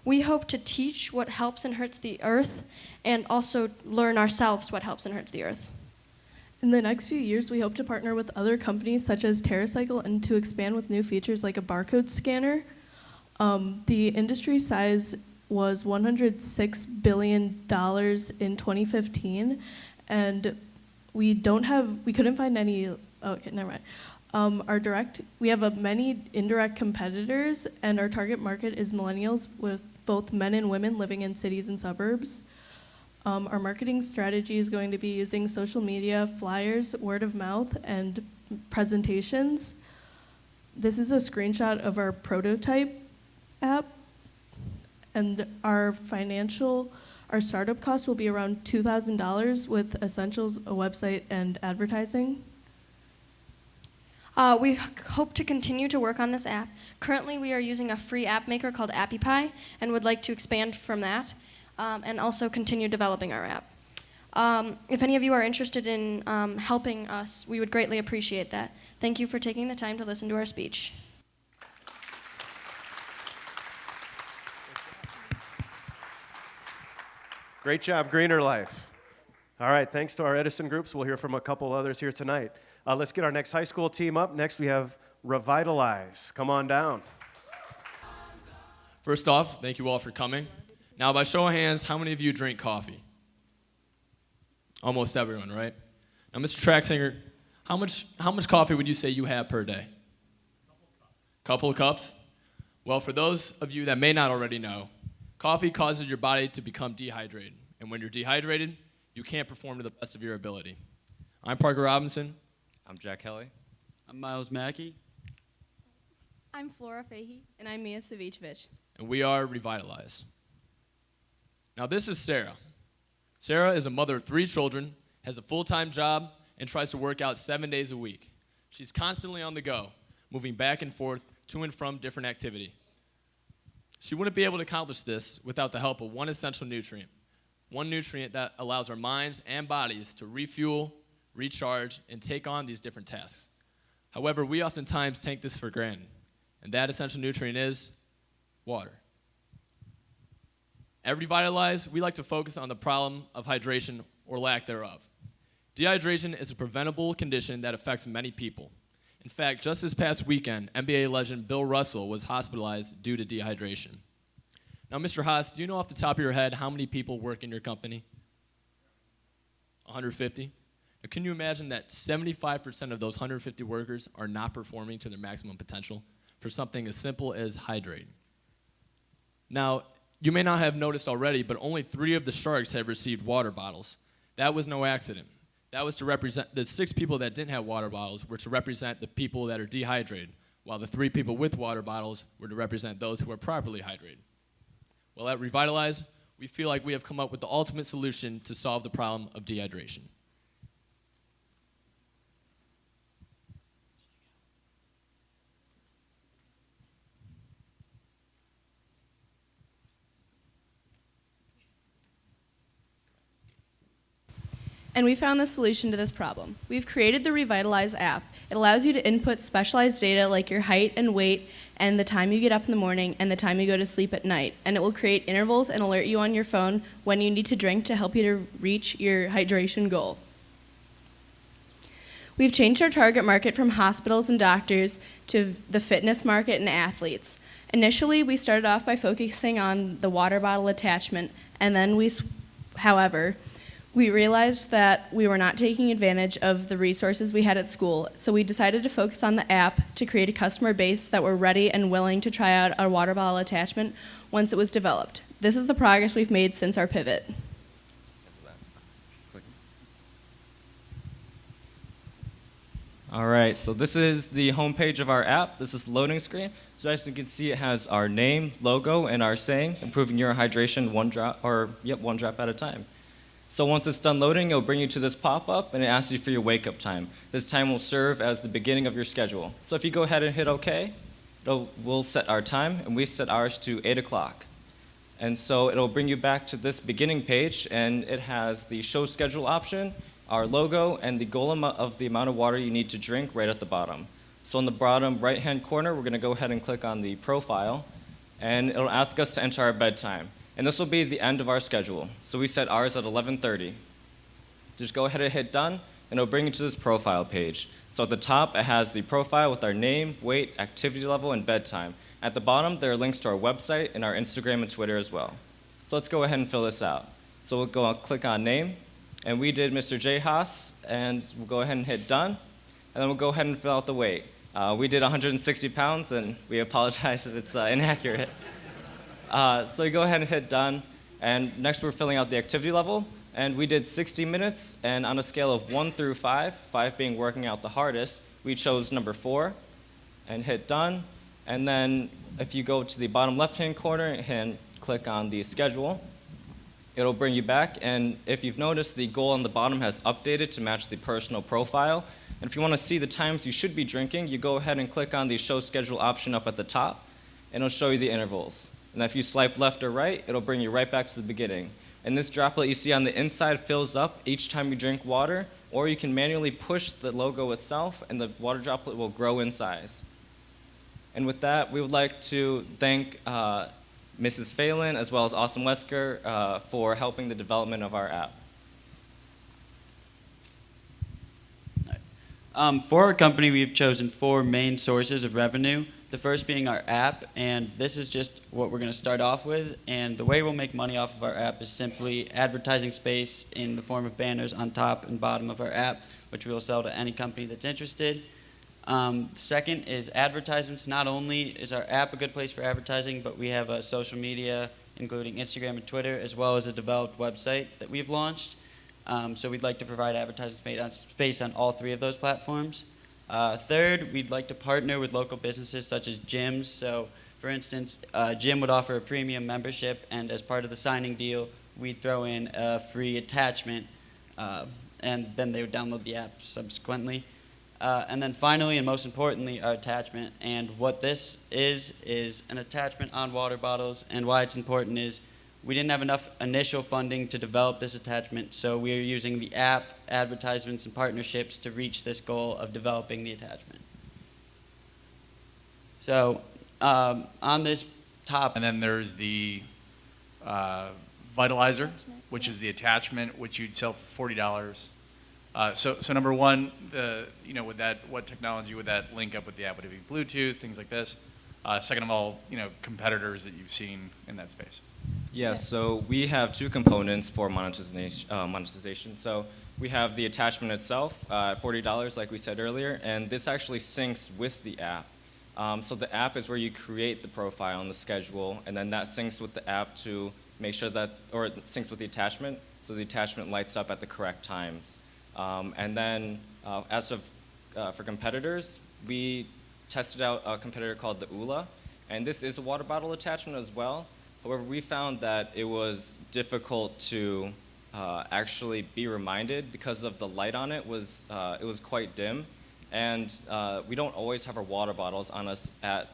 We hope to teach what helps and hurts the earth and also learn ourselves what helps and hurts the earth. In the next few years, we hope to partner with other companies such as TerraCycle and to expand with new features like a barcode scanner. The industry size was $106 billion in 2015, and we couldn't find any, okay, never mind. We have many indirect competitors, and our target market is millennials with both men and women living in cities and suburbs. Our marketing strategy is going to be using social media, flyers, word of mouth, and presentations. This is a screenshot of our prototype app, and our startup cost will be around $2,000 with essentials, a website, and advertising. We hope to continue to work on this app. Currently, we are using a free app maker called AppyPie and would like to expand from that and also continue developing our app. If any of you are interested in helping us, we would greatly appreciate that. Thank you for taking the time to listen to our speech. Great job, Greener Life. All right, thanks to our Edison groups. We'll hear from a couple others here tonight. Let's get our next high school team up. Next, we have Revitalize. Come on down. First off, thank you all for coming. Now, by show of hands, how many of you drink coffee? Almost everyone, right? Now, Mr. Tracksinger, how much coffee would you say you have per day? Couple of cups? Well, for those of you that may not already know, coffee causes your body to become dehydrated. And when you're dehydrated, you can't perform to the best of your ability. I'm Parker Robinson. I'm Jack Kelly. I'm Miles Mackey. I'm Flora Fahey. And I'm Mia Savicevic. And we are Revitalize. Now, this is Sarah. Sarah is a mother of 3 children, has a full-time job, and tries to work out 7 days a week. She's constantly on the go, moving back and forth to and from different activity. She wouldn't be able to accomplish this without the help of one essential nutrient, one nutrient that allows our minds and bodies to refuel, recharge, and take on these different tasks. However, we oftentimes take this for granted, and that essential nutrient is water. At Revitalize, we like to focus on the problem of hydration or lack thereof. Dehydration is a preventable condition that affects many people. In fact, just this past weekend, NBA legend Bill Russell was hospitalized due to dehydration. Now, Mr. Haas, do you know off the top of your head how many people work in your company? 150? Now, can you imagine that 75% of those 150 workers are not performing to their maximum potential for something as simple as hydrate? Now, you may not have noticed already, but only 3 of the sharks have received water bottles. That was no accident. That was to represent the 6 people that didn't have water bottles were to represent the people that are dehydrated, while the 3 people with water bottles were to represent those who are properly hydrated. Well, at Revitalize, we feel like we have come up with the ultimate solution to solve the problem of dehydration. And we found the solution to this problem. We've created the Revitalize app. It allows you to input specialized data like your height and weight and the time you get up in the morning and the time you go to sleep at night. And it will create intervals and alert you on your phone when you need to drink to help you to reach your hydration goal. We've changed our target market from hospitals and doctors to the fitness market and athletes. Initially, we started off by focusing on the water bottle attachment, and then however, we realized that we were not taking advantage of the resources we had at school, so we decided to focus on the app to create a customer base that were ready and willing to try out our water bottle attachment once it was developed. This is the progress we've made since our pivot. All right, so this is the homepage of our app. This is the loading screen. So as you can see, it has our name, logo, and our saying, improving your hydration one drop at a time. So once it's done loading, it'll bring you to this pop-up, and it asks you for your wake-up time. This time will serve as the beginning of your schedule. So if you go ahead and hit OK, we'll set our time, and we set ours to 8 o'clock. And so it'll bring you back to this beginning page, and it has the show schedule option, our logo, and the goal of the amount of water you need to drink right at the bottom. So in the bottom right-hand corner, we're going to go ahead and click on the profile, and it'll ask us to enter our bedtime. And this will be the end of our schedule. So we set ours at 11:30. Just go ahead and hit done, and it'll bring you to this profile page. So at the top, it has the profile with our name, weight, activity level, and bedtime. At the bottom, there are links to our website and our Instagram and Twitter as well. So let's go ahead and fill this out. So we'll go click on name, and we did Mr. J. Haas, and we'll go ahead and hit done, and then we'll go ahead and fill out the weight. We did 160 pounds, and we apologize if it's inaccurate. So you go ahead and hit done, and next we're filling out the activity level, and we did 60 minutes, and on a scale of 1 through 5, 5 being working out the hardest, we chose number 4, and hit done, and then if you go to the bottom left-hand corner and click on the schedule, it'll bring you back, and if you've noticed, the goal on the bottom has updated to match the personal profile, and if you want to see the times you should be drinking, you go ahead and click on the show schedule option up at the top, and it'll show you the intervals. And if you swipe left or right, it'll bring you right back to the beginning. And this droplet you see on the inside fills up each time you drink water, or you can manually push the logo itself, and the water droplet will grow in size. And with that, we would like to thank Mrs. Phelan as well as Austin Wesker for helping the development of our app. For our company, we've chosen 4 main sources of revenue. The first being our app, and this is just what we're going to start off with. And the way we'll make money off of our app is simply advertising space in the form of banners on top and bottom of our app, which we will sell to any company that's interested. Second is advertisements. Not only is our app a good place for advertising, but we have a social media, including Instagram and Twitter, as well as a developed website that we've launched. So we'd like to provide advertising space on all 3 of those platforms. Third, we'd like to partner with local businesses such as gyms. So, for instance, a gym would offer a premium membership, and as part of the signing deal, we'd throw in a free attachment, and then they would download the app subsequently. And then finally, and most importantly, our attachment. And what this is an attachment on water bottles, and why it's important is we didn't have enough initial funding to develop this attachment, so we are using the app, advertisements, and partnerships to reach this goal of developing the attachment. So on this top... And then there's the Vitalizer, which is the attachment, which you'd sell for $40. So number one, with that, what technology would that link up with the app? Would it be Bluetooth, things like this? Second of all, competitors that you've seen in that space. Yeah, so we have two components for monetization. So we have the attachment itself, $40, like we said earlier, and this actually syncs with the app. So the app is where you create the profile and the schedule, and then that syncs with the app to make sure that, or it syncs with the attachment, so the attachment lights up at the correct times. And then for competitors, we tested out a competitor called the ULA, and this is a water bottle attachment as well. However, we found that it was difficult to actually be reminded because of the light on it. It was quite dim, and we don't always have our water bottles on us at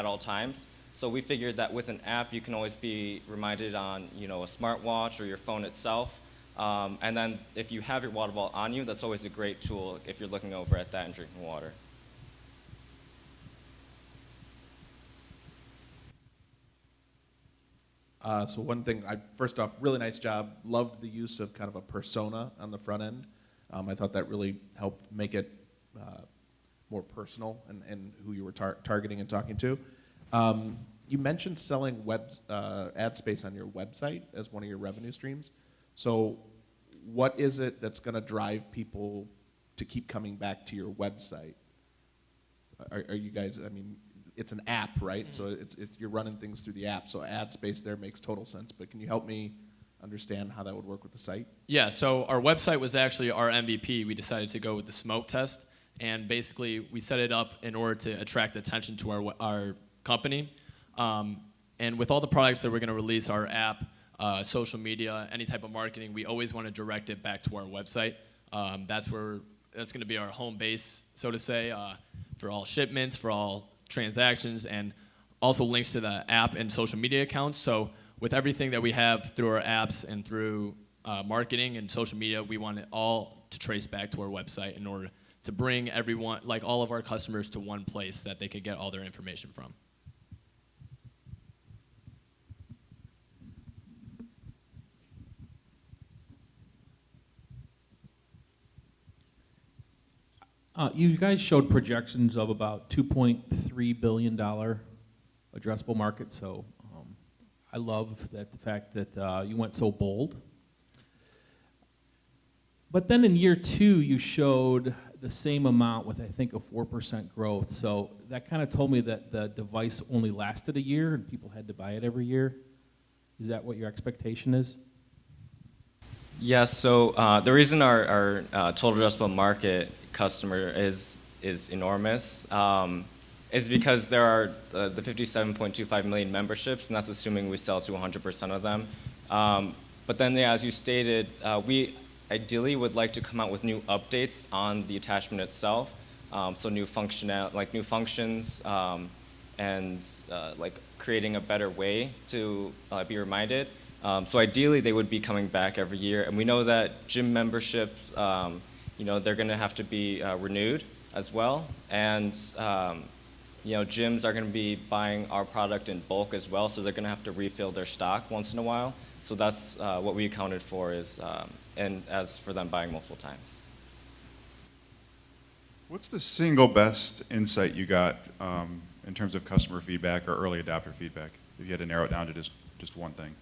all times. So we figured that with an app, you can always be reminded on a smartwatch or your phone itself. And then if you have your water bottle on you, that's always a great tool if you're looking over at that and drinking water. So one thing, first off, really nice job. Loved the use of kind of a persona on the front end. I thought that really helped make it more personal and who you were targeting and talking to. You mentioned selling ad space on your website as one of your revenue streams. So what is it that's going to drive people to keep coming back to your website? Are you guys, I mean, it's an app, right? Mm-hmm. So you're running things through the app. So ad space there makes total sense. But can you help me understand how that would work with the site? Yeah, so our website was actually our MVP. We decided to go with the smoke test. And basically, we set it up in order to attract attention to our company. And with all the products that we're going to release, our app, social media, any type of marketing, we always want to direct it back to our website. That's going to be our home base, so to say, for all shipments, for all transactions, and also links to the app and social media accounts. So with everything that we have through our apps and through marketing and social media, we want it all to trace back to our website in order to bring everyone, like all of our customers, to one place that they could get all their information from. You guys showed projections of about $2.3 billion addressable market, so I love the fact that you went so bold. But then in year 2, you showed the same amount with, I think, a 4% growth. So that kind of told me that the device only lasted a year and people had to buy it every year. Is that what your expectation is? Yes, so the reason our total addressable market customer is enormous is because there are the 57.25 million memberships, and that's assuming we sell to 100% of them. But then, yeah, as you stated, we ideally would like to come out with new updates on the attachment itself, so new functions, and like creating a better way to be reminded. So ideally, they would be coming back every year, and we know that gym memberships, they're going to have to be renewed as well, and gyms are going to be buying our product in bulk as well, so they're going to have to refill their stock once in a while. So that's what we accounted for is, and as for them buying multiple times. What's the single best insight you got in terms of customer feedback or early adopter feedback, if you had to narrow it down to just one thing?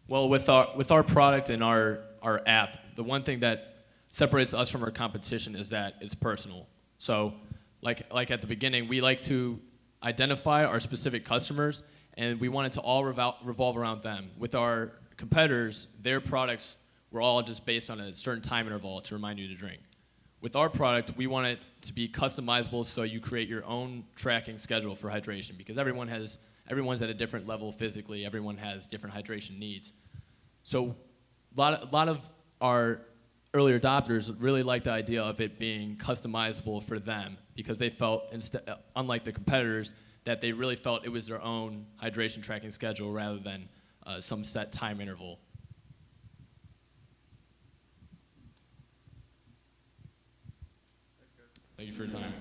Well, with our product and our app, the one thing that separates us from our competition is that it's personal. So, like at the beginning, we like to identify our specific customers, and we want it to all revolve around them. With our competitors, their products were all just based on a certain time interval to remind you to drink. With our product, we want it to be customizable, so you create your own tracking schedule for hydration, because everyone's at a different level physically. Everyone has different hydration needs. So a lot of our early adopters really liked the idea of it being customizable for them, because they felt, unlike the competitors, that they really felt it was their own hydration tracking schedule rather than some set time interval. Thank you for your time.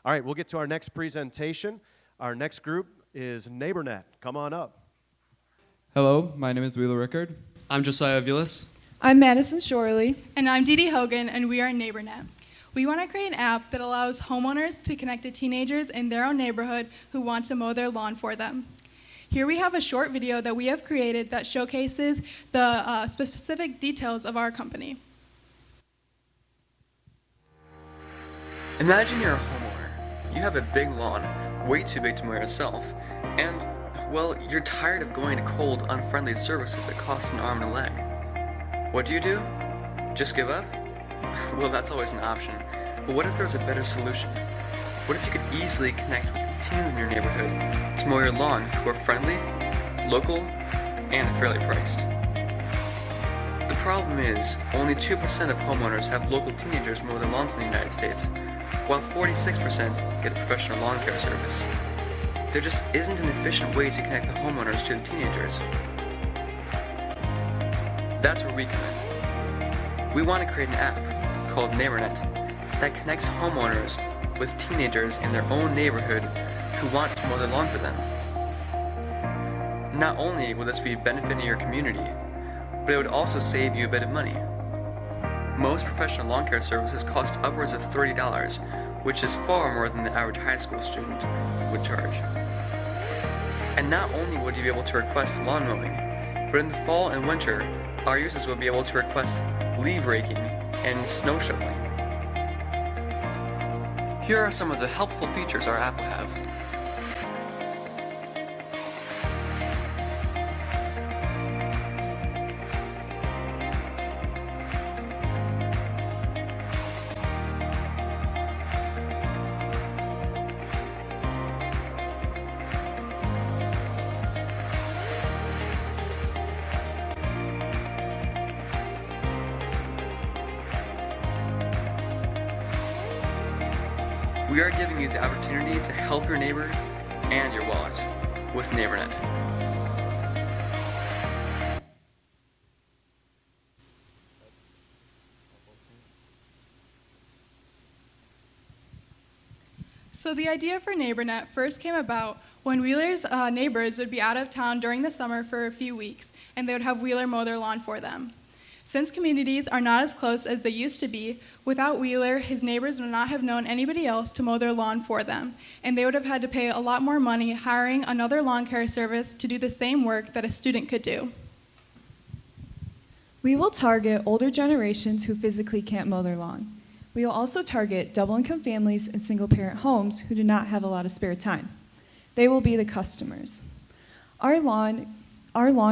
All right, we'll get to our next presentation. Our next group is NeighborNet. Come on up. Hello, my name is Wheeler Rickard. I'm Josiah Vilas. I'm Madison Shorley. And I'm Dee Dee Hogan, and we are NeighborNet. We want to create an app that allows homeowners to connect to teenagers in their own neighborhood who want to mow their lawn for them. Here we have a short video that we have created that showcases the specific details of our company. Imagine you're a homeowner. You have a big lawn, way too big to mow yourself, and, well, you're tired of going to cold, unfriendly services that cost an arm and a leg. What do? Just give up? Well, that's always an option. But what if there was a better solution? What if you could easily connect with the teens in your neighborhood to mow your lawn who are friendly, local, and fairly priced? The problem is, only 2% of homeowners have local teenagers mow their lawns in the United States, while 46% get a professional lawn care service. There just isn't an efficient way to connect the homeowners to the teenagers. That's where we come in. We want to create an app called NeighborNet that connects homeowners with teenagers in their own neighborhood who want to mow their lawn for them. Not only will this be benefiting your community, but it would also save you a bit of money. Most professional lawn care services cost upwards of $30, which is far more than the average high school student would charge. And not only would you be able to request lawn mowing, but in the fall and winter, our users will be able to request leaf raking and snow shoveling. Here are some of the helpful features our app will have. We are giving you the opportunity to help your neighbor and your wallet with NeighborNet. So the idea for NeighborNet first came about when Wheeler's neighbors would be out of town during the summer for a few weeks, and they would have Wheeler mow their lawn for them. Since communities are not as close as they used to be, without Wheeler, his neighbors would not have known anybody else to mow their lawn for them, and they would have had to pay a lot more money hiring another lawn care service to do the same work that a student could do. We will target older generations who physically can't mow their lawn. We will also target double-income families and single-parent homes who do not have a lot of spare time. They will be the customers. Our lawn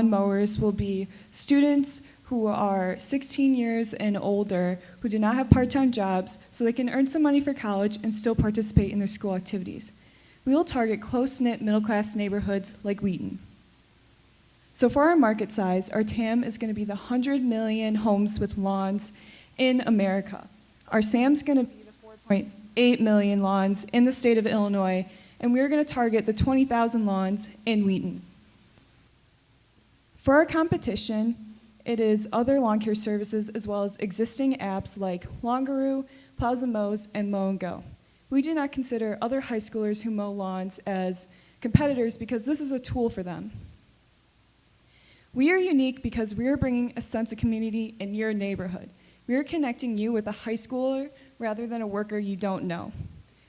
mowers will be students who are 16 years and older, who do not have part-time jobs, so they can earn some money for college and still participate in their school activities. We will target close-knit middle-class neighborhoods like Wheaton. So for our market size, our TAM is going to be the 100 million homes with lawns in America. Our SAM's going to be the 4.8 million lawns in the state of Illinois, and we're going to target the 20,000 lawns in Wheaton. For our competition, it is other lawn care services as well as existing apps like Longaroo, Plows and Mows, and Mow and Go. We do not consider other high schoolers who mow lawns as competitors because this is a tool for them. We are unique because we are bringing a sense of community in your neighborhood. We are connecting you with a high schooler rather than a worker you don't know.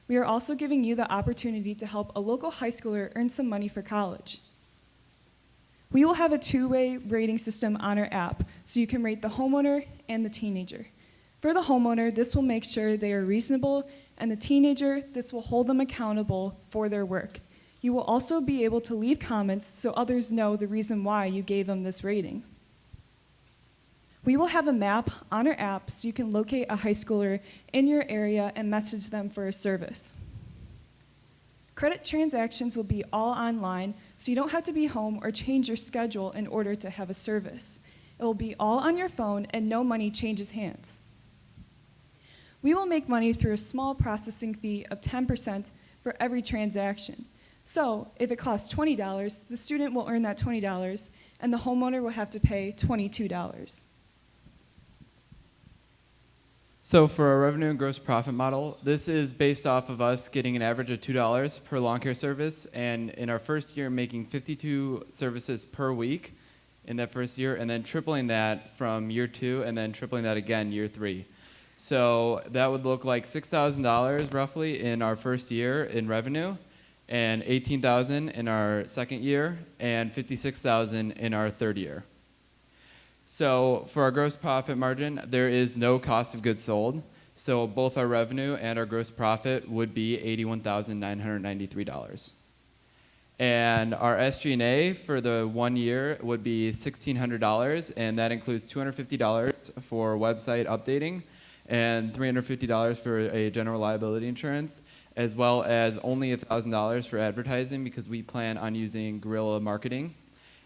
We are also giving you the opportunity to help a local high schooler earn some money for college. We will have a two-way rating system on our app, so you can rate the homeowner and the teenager. For the homeowner, this will make sure they are reasonable, and the teenager, this will hold them accountable for their work. You will also be able to leave comments so others know the reason why you gave them this rating. We will have a map on our app so you can locate a high schooler in your area and message them for a service. Credit transactions will be all online, so you don't have to be home or change your schedule in order to have a service. It will be all on your phone and no money changes hands. We will make money through a small processing fee of 10% for every transaction. So if it costs $20, the student will earn that $20 and the homeowner will have to pay $22. So for our revenue and gross profit model, this is based off of us getting an average of $2 per lawn care service, and in our first year making 52 services per week in that first year, and then tripling that from year 2, and then tripling that again year 3. So that would look like $6,000 roughly in our first year in revenue, and $18,000 in our second year, and $56,000 in our third year. So for our gross profit margin, there is no cost of goods sold. So both our revenue and our gross profit would be $81,993. And our SG&A for the 1 year would be $1,600, and that includes $250 for website updating and $350 for a general liability insurance, as well as only $1,000 for advertising because we plan on using guerrilla marketing.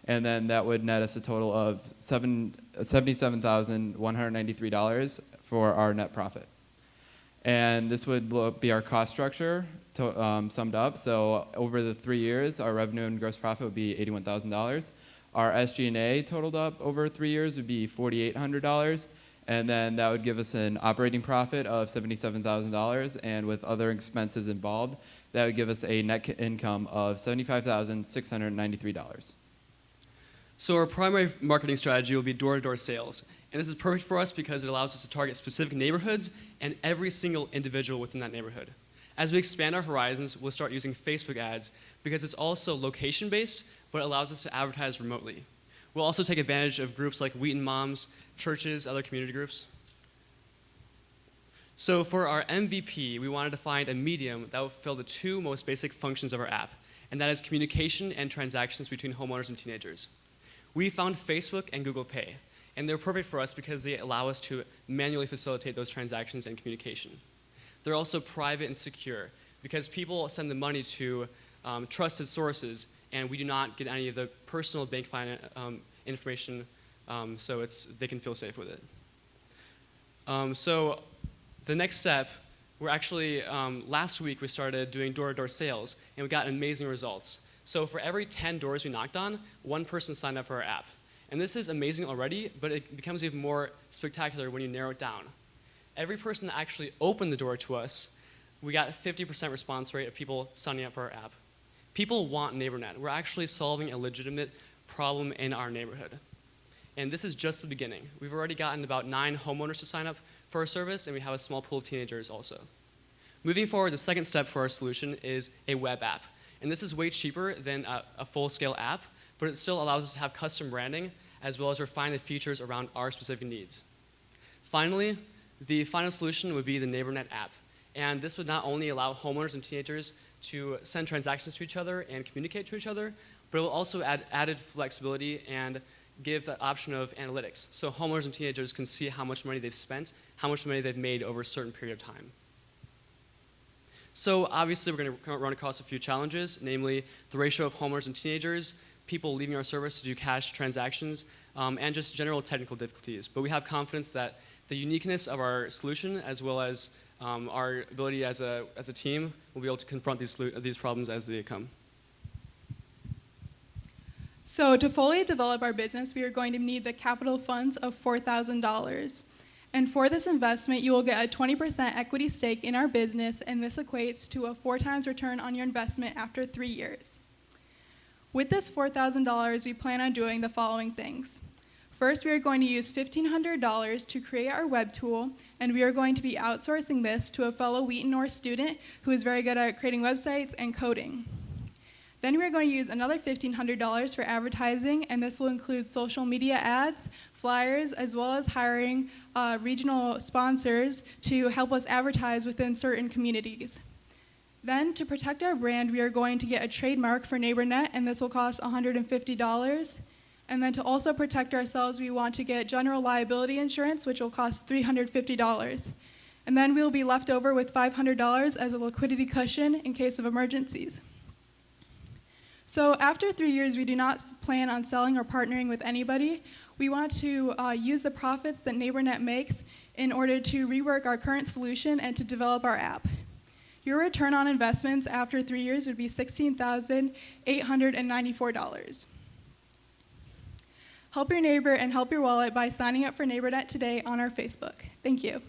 And then that would net us a total of $77,193 for our net profit. And this would be our cost structure summed up. So over the 3 years, our revenue and gross profit would be $81,000. Our SG&A totaled up over 3 years would be $4,800. And then that would give us an operating profit of $77,000. And with other expenses involved, that would give us a net income of $75,693. So our primary marketing strategy will be door-to-door sales. And this is perfect for us because it allows us to target specific neighborhoods and every single individual within that neighborhood. As we expand our horizons, we'll start using Facebook ads because it's also location-based, but it allows us to advertise remotely. We'll also take advantage of groups like Wheaton Moms, churches, other community groups. So for our MVP, we wanted to find a medium that would fulfill the 2 most basic functions of our app, and that is communication and transactions between homeowners and teenagers. We found Facebook and Google Pay, and they're perfect for us because they allow us to manually facilitate those transactions and communication. They're also private and secure because people send the money to trusted sources, and we do not get any of the personal bank information, so they can feel safe with it. So the next step, we're actually, last week we started doing door-to-door sales, and we got amazing results. So for every 10 doors we knocked on, 1 person signed up for our app. And this is amazing already, but it becomes even more spectacular when you narrow it down. Every person that actually opened the door to us, we got a 50% response rate of people signing up for our app. People want NeighborNet. We're actually solving a legitimate problem in our neighborhood. And this is just the beginning. We've already gotten about 9 homeowners to sign up for our service, and we have a small pool of teenagers also. Moving forward, the second step for our solution is a web app. And this is way cheaper than a full-scale app, but it still allows us to have custom branding as well as refine the features around our specific needs. Finally, the final solution would be the NeighborNet app. And this would not only allow homeowners and teenagers to send transactions to each other and communicate to each other, but it will also add added flexibility and give the option of analytics. So homeowners and teenagers can see how much money they've spent, how much money they've made over a certain period of time. So obviously we're going to run across a few challenges, namely the ratio of homeowners and teenagers, people leaving our service to do cash transactions, and just general technical difficulties. But we have confidence that the uniqueness of our solution, as well as our ability as a team, will be able to confront these problems as they come. So to fully develop our business, we are going to need the capital funds of $4,000. And for this investment, you will get a 20% equity stake in our business, and this equates to a 4 times return on your investment after 3 years. With this $4,000, we plan on doing the following things. First, we are going to use $1,500 to create our web tool, and we are going to be outsourcing this to a fellow Wheaton North student who is very good at creating websites and coding. Then we are going to use another $1,500 for advertising, and this will include social media ads, flyers, as well as hiring regional sponsors to help us advertise within certain communities. Then, to protect our brand, we are going to get a trademark for NeighborNet, and this will cost $150. And then to also protect ourselves, we want to get general liability insurance, which will cost $350. And then we will be left over with $500 as a liquidity cushion in case of emergencies. So after 3 years, we do not plan on selling or partnering with anybody. We want to use the profits that NeighborNet makes in order to rework our current solution and to develop our app. Your return on investments after 3 years would be $16,894. Help your neighbor and help your wallet by signing up for NeighborNet today on our Facebook. Thank you.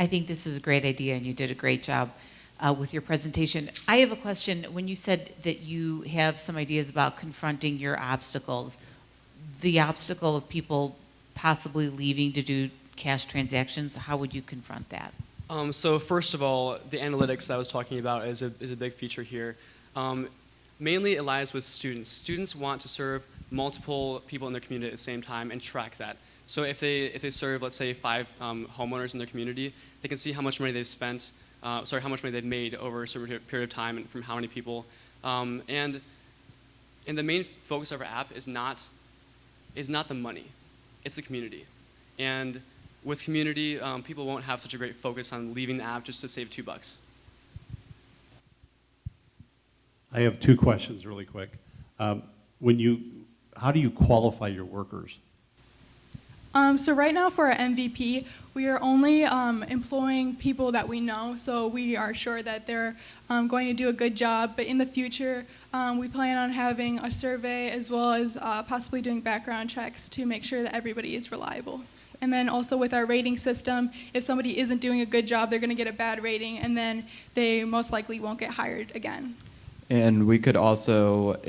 I think this is a great idea, and you did a great job with your presentation. I have a question. When you said that you have some ideas about confronting your obstacles, the obstacle of people possibly leaving to do cash transactions, how would you confront that? So first of all, the analytics I was talking about is a big feature here. Mainly it lies with students. Students want to serve multiple people in their community at the same time and track that. So if they serve, let's say, 5 homeowners in their community, they can see how much money they've spent, how much money they've made over a certain period of time and from how many people. And the main focus of our app is not the money, it's the community. And with community, people won't have such a great focus on leaving the app just to save $2. I have 2 questions really quick. How do you qualify your workers? So right now for our MVP, we are only employing people that we know, so we are sure that they're going to do a good job. But in the future, we plan on having a survey as well as possibly doing background checks to make sure that everybody is reliable. And then also with our rating system, if somebody isn't doing a good job, they're going to get a bad rating, and then they most likely won't get hired again. And we could also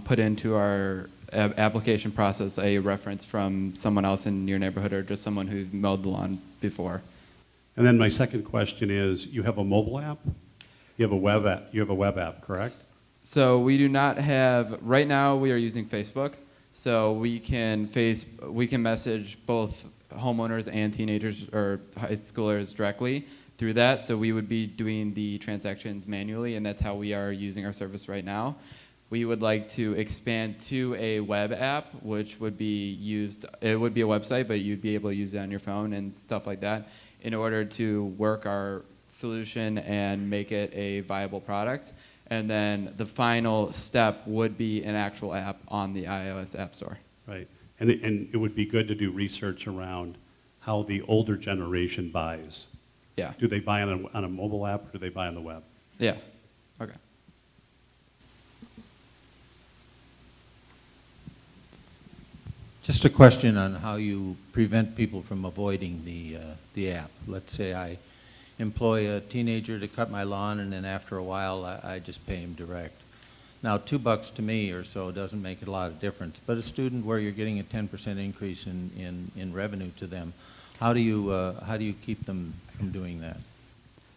put into our application process a reference from someone else in your neighborhood or just someone who mowed the lawn before. And then my second question is, you have a mobile app? You have a web app. You have a web app, correct? So we do not have, right now we are using Facebook. So we can message both homeowners and teenagers or high schoolers directly through that. So we would be doing the transactions manually, and that's how we are using our service right now. We would like to expand to a web app, which would be used, it would be a website, but you'd be able to use it on your phone and stuff like that in order to work our solution and make it a viable product. And then the final step would be an actual app on the iOS App Store. Right. And it would be good to do research around how the older generation buys. Yeah. Do they buy on a mobile app or do they buy on the web? Yeah. Okay. Just a question on how you prevent people from avoiding the app. Let's say I employ a teenager to cut my lawn, and then after a while I just pay him direct. Now, $2 to me or so doesn't make a lot of difference, but a student where you're getting a 10% increase in revenue to them, how do you keep them from doing that?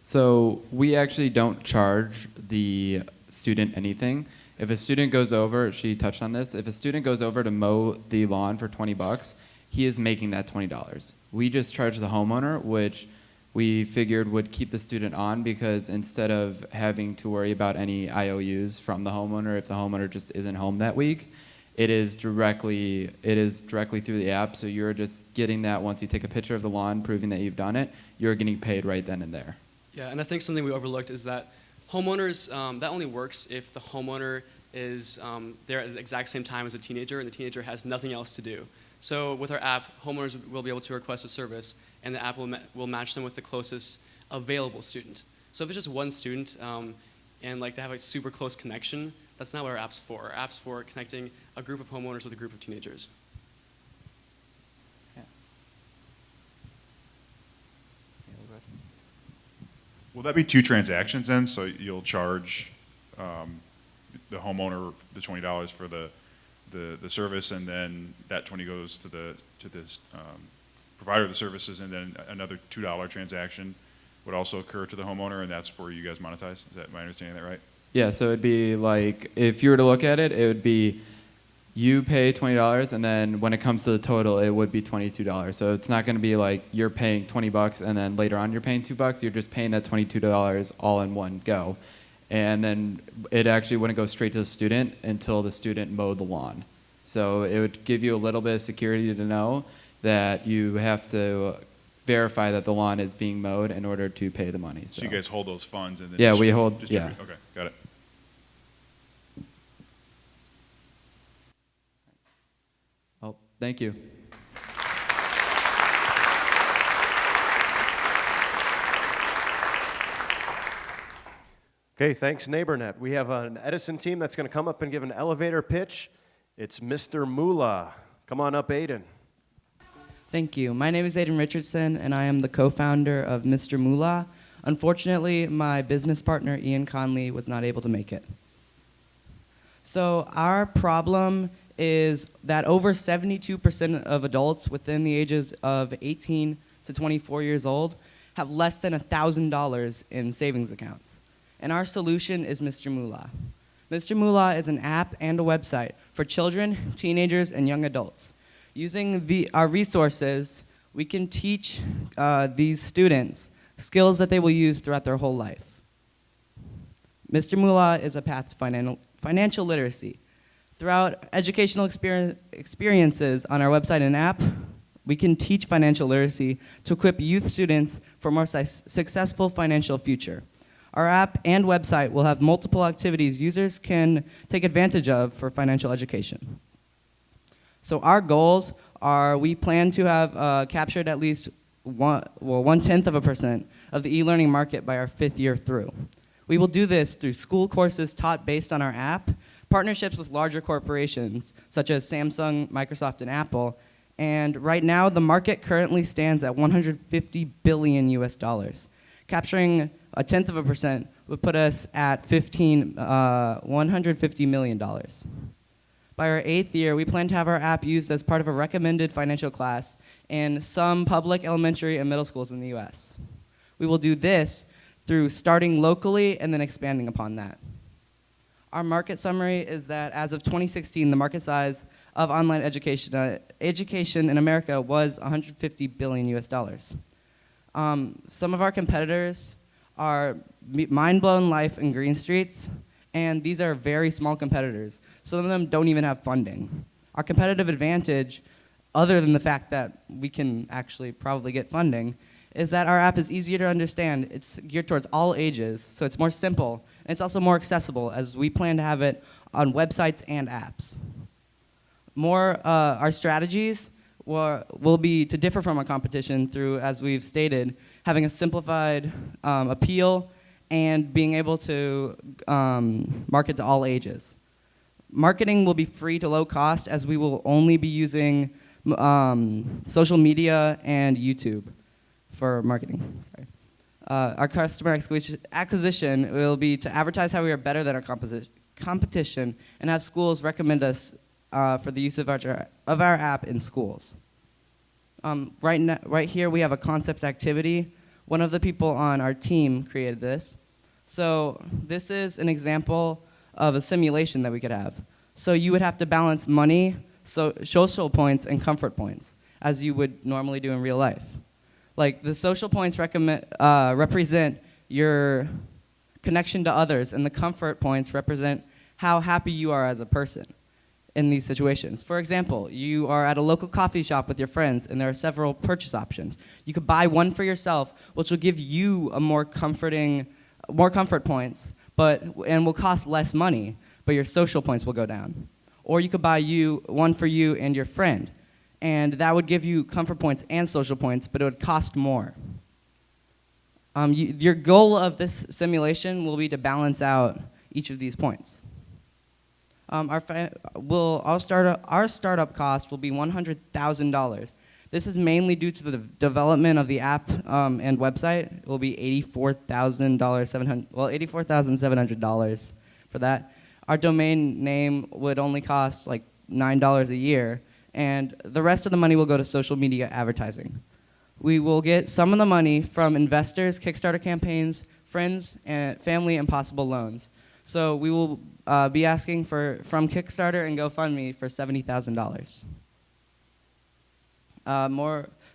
So we actually don't charge the student anything. If a student goes over, she touched on this, if a student goes over to mow the lawn for $20, he is making that $20. We just charge the homeowner, which we figured would keep the student on, because instead of having to worry about any IOUs from the homeowner if the homeowner just isn't home that week, it is directly through the app. So you're just getting that once you take a picture of the lawn proving that you've done it, you're getting paid right then and there. Yeah, and I think something we overlooked is that homeowners, that only works if the homeowner is there at the exact same time as a teenager and the teenager has nothing else to do. So with our app, homeowners will be able to request a service, and the app will match them with the closest available student. So if it's just one student and like they have a super close connection, that's not what our app's for. Our app's for connecting a group of homeowners with a group of teenagers. Will that be 2 transactions then? So you'll charge the homeowner the $20 for the service, and then that 20 goes to this provider of the services, and then another $2 transaction would also occur to the homeowner, and that's where you guys monetize? Is that, am I understanding that right? Yeah, so it'd be like, if you were to look at it, it would be you pay $20, and then when it comes to the total, it would be $22. So it's not going to be like you're paying $20 and then later on you're paying $2. You're just paying that $22 all in one go. And then it actually wouldn't go straight to the student until the student mowed the lawn. So it would give you a little bit of security to know that you have to verify that the lawn is being mowed in order to pay the money. So you guys hold those funds and then yeah, we hold. Yeah. Okay, got it. Well, thank you. Okay, thanks, NeighborNet. We have an Edison team that's going to come up and give an elevator pitch. It's Mr. Mula. Come on up, Aiden. Thank you. My name is Aiden Richardson, and I am the co-founder of Mr. Moolah. Unfortunately, my business partner, Ian Conley, was not able to make it. So our problem is that over 72% of adults within the ages of 18 to 24 years old have less than $1,000 in savings accounts. And our solution is Mr. Moolah. Mr. Moolah is an app and a website for children, teenagers, and young adults. Using our resources, we can teach these students skills that they will use throughout their whole life. Mr. Moolah is a path to financial literacy. Throughout educational experiences on our website and app, we can teach financial literacy to equip youth students for a more successful financial future. Our app and website will have multiple activities users can take advantage of for financial education. So our goals are we plan to have captured at least 0.1% of the e-learning market by our 5th year through. We will do this through school courses taught based on our app, partnerships with larger corporations such as Samsung, Microsoft, and Apple, and right now the market currently stands at $150 billion US. Capturing 0.1% would put us at $150 million. By our 8th year, we plan to have our app used as part of a recommended financial class in some public elementary and middle schools in the US. We will do this through starting locally and then expanding upon that. Our market summary is that as of 2016, the market size of online education in America was $150 billion US. Some of our competitors are Mind Blown Life and Green Streets, and these are very small competitors. Some of them don't even have funding. Our competitive advantage, other than the fact that we can actually probably get funding, is that our app is easier to understand. It's geared towards all ages, so it's more simple, and it's also more accessible as we plan to have it on websites and apps. Our strategies will be to differ from our competition through, as we've stated, having a simplified appeal and being able to market to all ages. Marketing will be free to low cost as we will only be using social media and YouTube for marketing. Sorry. Our customer acquisition will be to advertise how we are better than our competition and have schools recommend us for the use of our app in schools. Right here we have a concept activity. One of the people on our team created this. So this is an example of a simulation that we could have. So you would have to balance money, social points, and comfort points, as you would normally do in real life. Like the social points represent your connection to others, and the comfort points represent how happy you are as a person in these situations. For example, you are at a local coffee shop with your friends, and there are several purchase options. You could buy one for yourself, which will give you a more comfort points, and will cost less money, but your social points will go down. Or you could buy one for you and your friend, and that would give you comfort points and social points, but it would cost more. Your goal of this simulation will be to balance out each of these points. Our startup cost will be $100,000. This is mainly due to the development of the app and website. It will be $84,700 for that. Our domain name would only cost like $9 a year, and the rest of the money will go to social media advertising. We will get some of the money from investors, Kickstarter campaigns, friends, and family, and possible loans. So we will be asking from Kickstarter and GoFundMe for $70,000.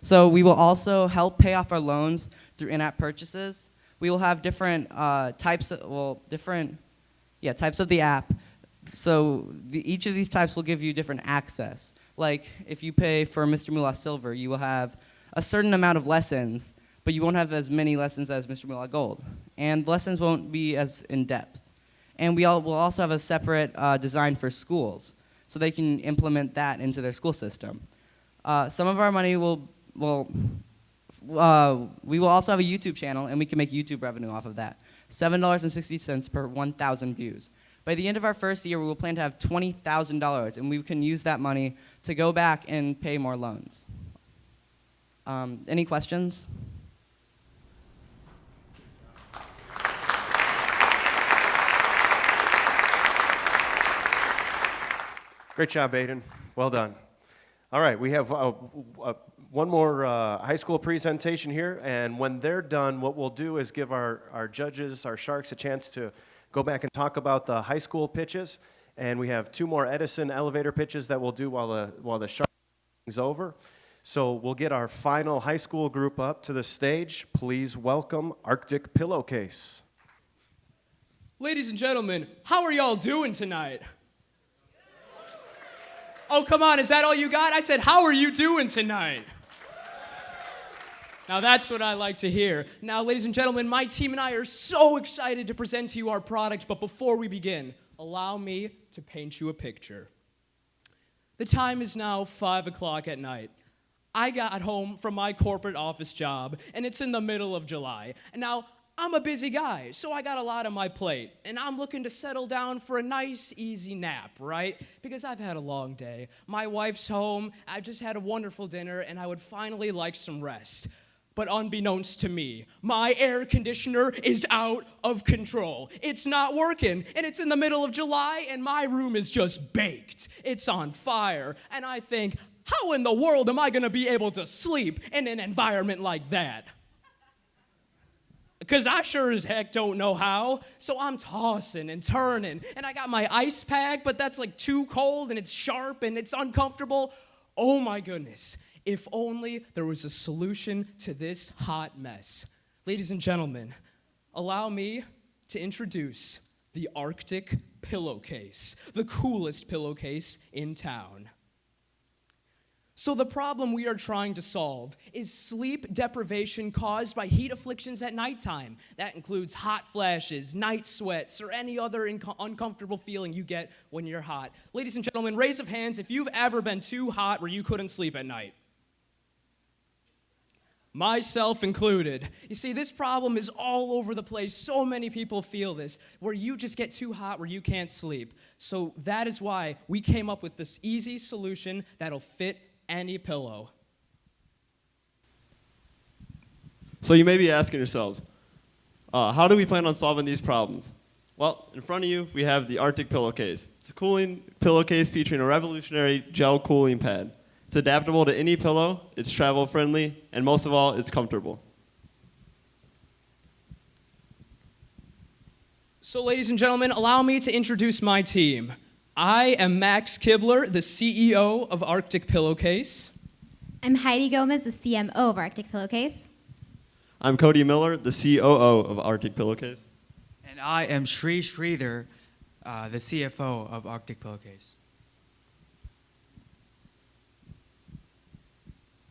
So we will also help pay off our loans through in-app purchases. We will have different types of the app. So each of these types will give you different access. Like if you pay for Mr. Moolah Silver, you will have a certain amount of lessons, but you won't have as many lessons as Mr. Moolah Gold. And the lessons won't be as in-depth. And will also have a separate design for schools, so they can implement that into their school system. Some of our money we will also have a YouTube channel, and we can make YouTube revenue off of that. $7.60 per 1,000 views. By the end of our first year, we will plan to have $20,000, and we can use that money to go back and pay more loans. Any questions? Great job, Aiden. Well done. All right, we have one more high school presentation here, and when they're done, what we'll do is give our judges, our Sharks, a chance to go back and talk about the high school pitches, and we have 2 more Edison elevator pitches that we'll do while the Sharks is over. So we'll get our final high school group up to the stage. Please welcome Arctic Pillowcase. Ladies and gentlemen, how are y'all doing tonight? Oh, come on, is that all you got? I said, how are you doing tonight? Now that's what I like to hear. Now, ladies and gentlemen, my team and I are so excited to present to you our product, but before we begin, allow me to paint you a picture. The time is now 5 o'clock at night. I got home from my corporate office job, and it's in the middle of July. And now, I'm a busy guy, so I got a lot on my plate, and I'm looking to settle down for a nice, easy nap, right? Because I've had a long day. My wife's home, I just had a wonderful dinner, and I would finally like some rest. But unbeknownst to me, my air conditioner is out of control. It's not working, and it's in the middle of July, and my room is just baked. It's on fire, and I think, how in the world am I gonna be able to sleep in an environment like that? Because I sure as heck don't know how. So I'm tossing and turning, and I got my ice pack, but that's like too cold, and it's sharp, and it's uncomfortable. Oh my goodness, if only there was a solution to this hot mess. Ladies and gentlemen, allow me to introduce the Arctic Pillowcase, the coolest pillowcase in town. So the problem we are trying to solve is sleep deprivation caused by heat afflictions at nighttime. That includes hot flashes, night sweats, or any other uncomfortable feeling you get when you're hot. Ladies and gentlemen, raise of hands if you've ever been too hot where you couldn't sleep at night. Myself included. You see, this problem is all over the place. So many people feel this, where you just get too hot where you can't sleep. So that is why we came up with this easy solution that'll fit any pillow. So you may be asking yourselves, how do we plan on solving these problems? Well, in front of you, we have the Arctic Pillowcase. It's a cooling pillowcase featuring a revolutionary gel cooling pad. It's adaptable to any pillow, it's travel friendly, and most of all, it's comfortable. So ladies and gentlemen, allow me to introduce my team. I am Max Kibler, the CEO of Arctic Pillowcase. I'm Heidi Gomez, the CMO of Arctic Pillowcase. I'm Cody Miller, the COO of Arctic Pillowcase. And I am Sri Sridhar, the CFO of Arctic Pillowcase.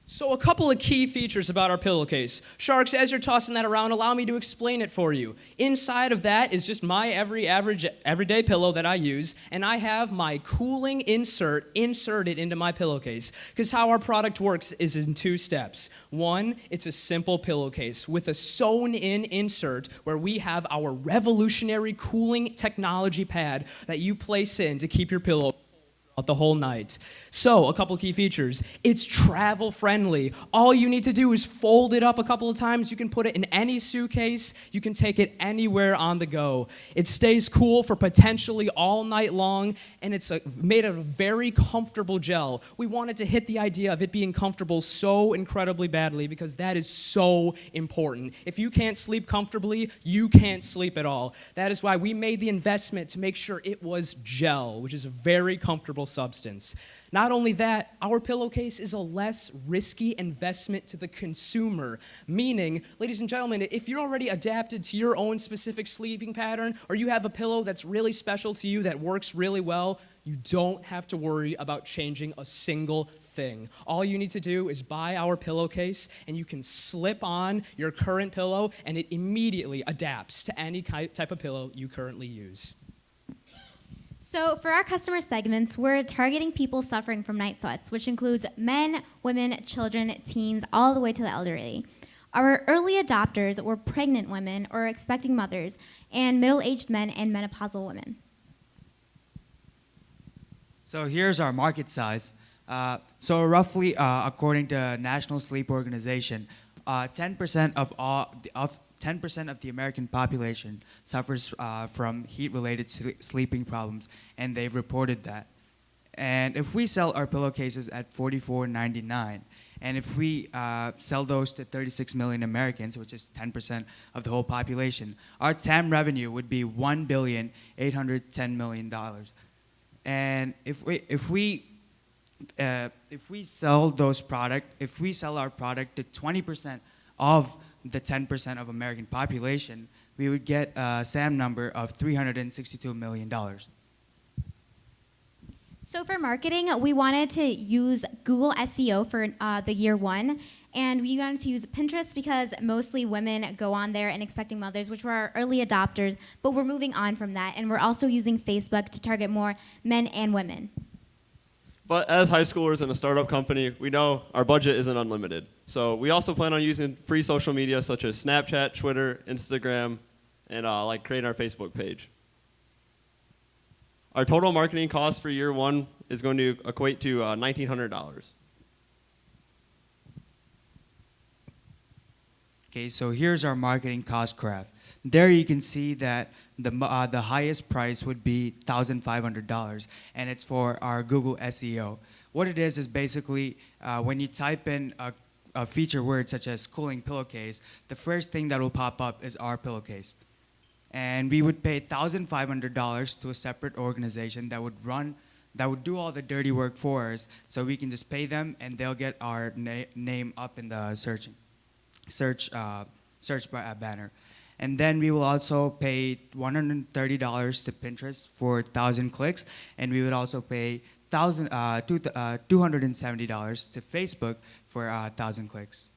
So a couple of key features about our pillowcase. Sharks, as you're tossing that around, allow me to explain it for you. Inside of that is just my everyday pillow that I use, and I have my cooling insert inserted into my pillowcase. Because how our product works is in 2 steps. One, it's a simple pillowcase with a sewn-in insert where we have our revolutionary cooling technology pad that you place in to keep your pillow the whole night. So, a couple key features. It's travel friendly. All you need to do is fold it up a couple of times. You can put it in any suitcase. You can take it anywhere on the go. It stays cool for potentially all night long, and it's made of a very comfortable gel. We wanted to hit the idea of it being comfortable so incredibly badly because that is so important. If you can't sleep comfortably, you can't sleep at all. That is why we made the investment to make sure it was gel, which is a very comfortable substance. Not only that, our pillowcase is a less risky investment to the consumer, meaning, ladies and gentlemen, if you're already adapted to your own specific sleeping pattern, or you have a pillow that's really special to you that works really well, you don't have to worry about changing a single thing. All you need to do is buy our pillowcase, and you can slip on your current pillow, and it immediately adapts to any type of pillow you currently use. So for our customer segments, we're targeting people suffering from night sweats, which includes men, women, children, teens, all the way to the elderly. Our early adopters were pregnant women or expecting mothers, and middle-aged men and menopausal women. So here's our market size. So roughly, according to National Sleep Organization, 10% of 10% of the American population suffers from heat-related sleeping problems, and they've reported that. And if we sell our pillowcases at $44.99, and if we sell those to 36 million Americans, which is 10% of the whole population, our TAM revenue would be $1,810 million. And if we sell our product to 20% of the 10% of American population, we would get a SAM number of $362 million. So for marketing, we wanted to use Google SEO for the year one, and we wanted to use Pinterest because mostly women go on there and expecting mothers, which were our early adopters, but we're moving on from that, and we're also using Facebook to target more men and women. But as high schoolers in a startup company, we know our budget isn't unlimited. So we also plan on using free social media such as Snapchat, Twitter, Instagram, and like creating our Facebook page. Our total marketing cost for year one is going to equate to $1,900. Okay, so here's our marketing cost graph. There you can see that the highest price would be $1,500, and it's for our Google SEO. What it is basically when you type in a feature word such as cooling pillowcase, the first thing that will pop up is our pillowcase. And we would pay $1,500 to a separate organization that would do all the dirty work for us, so we can just pay them and they'll get our name up in the search banner. And then we will also pay $130 to Pinterest for 1,000 clicks, and we would also pay $270 to Facebook for 1,000 clicks.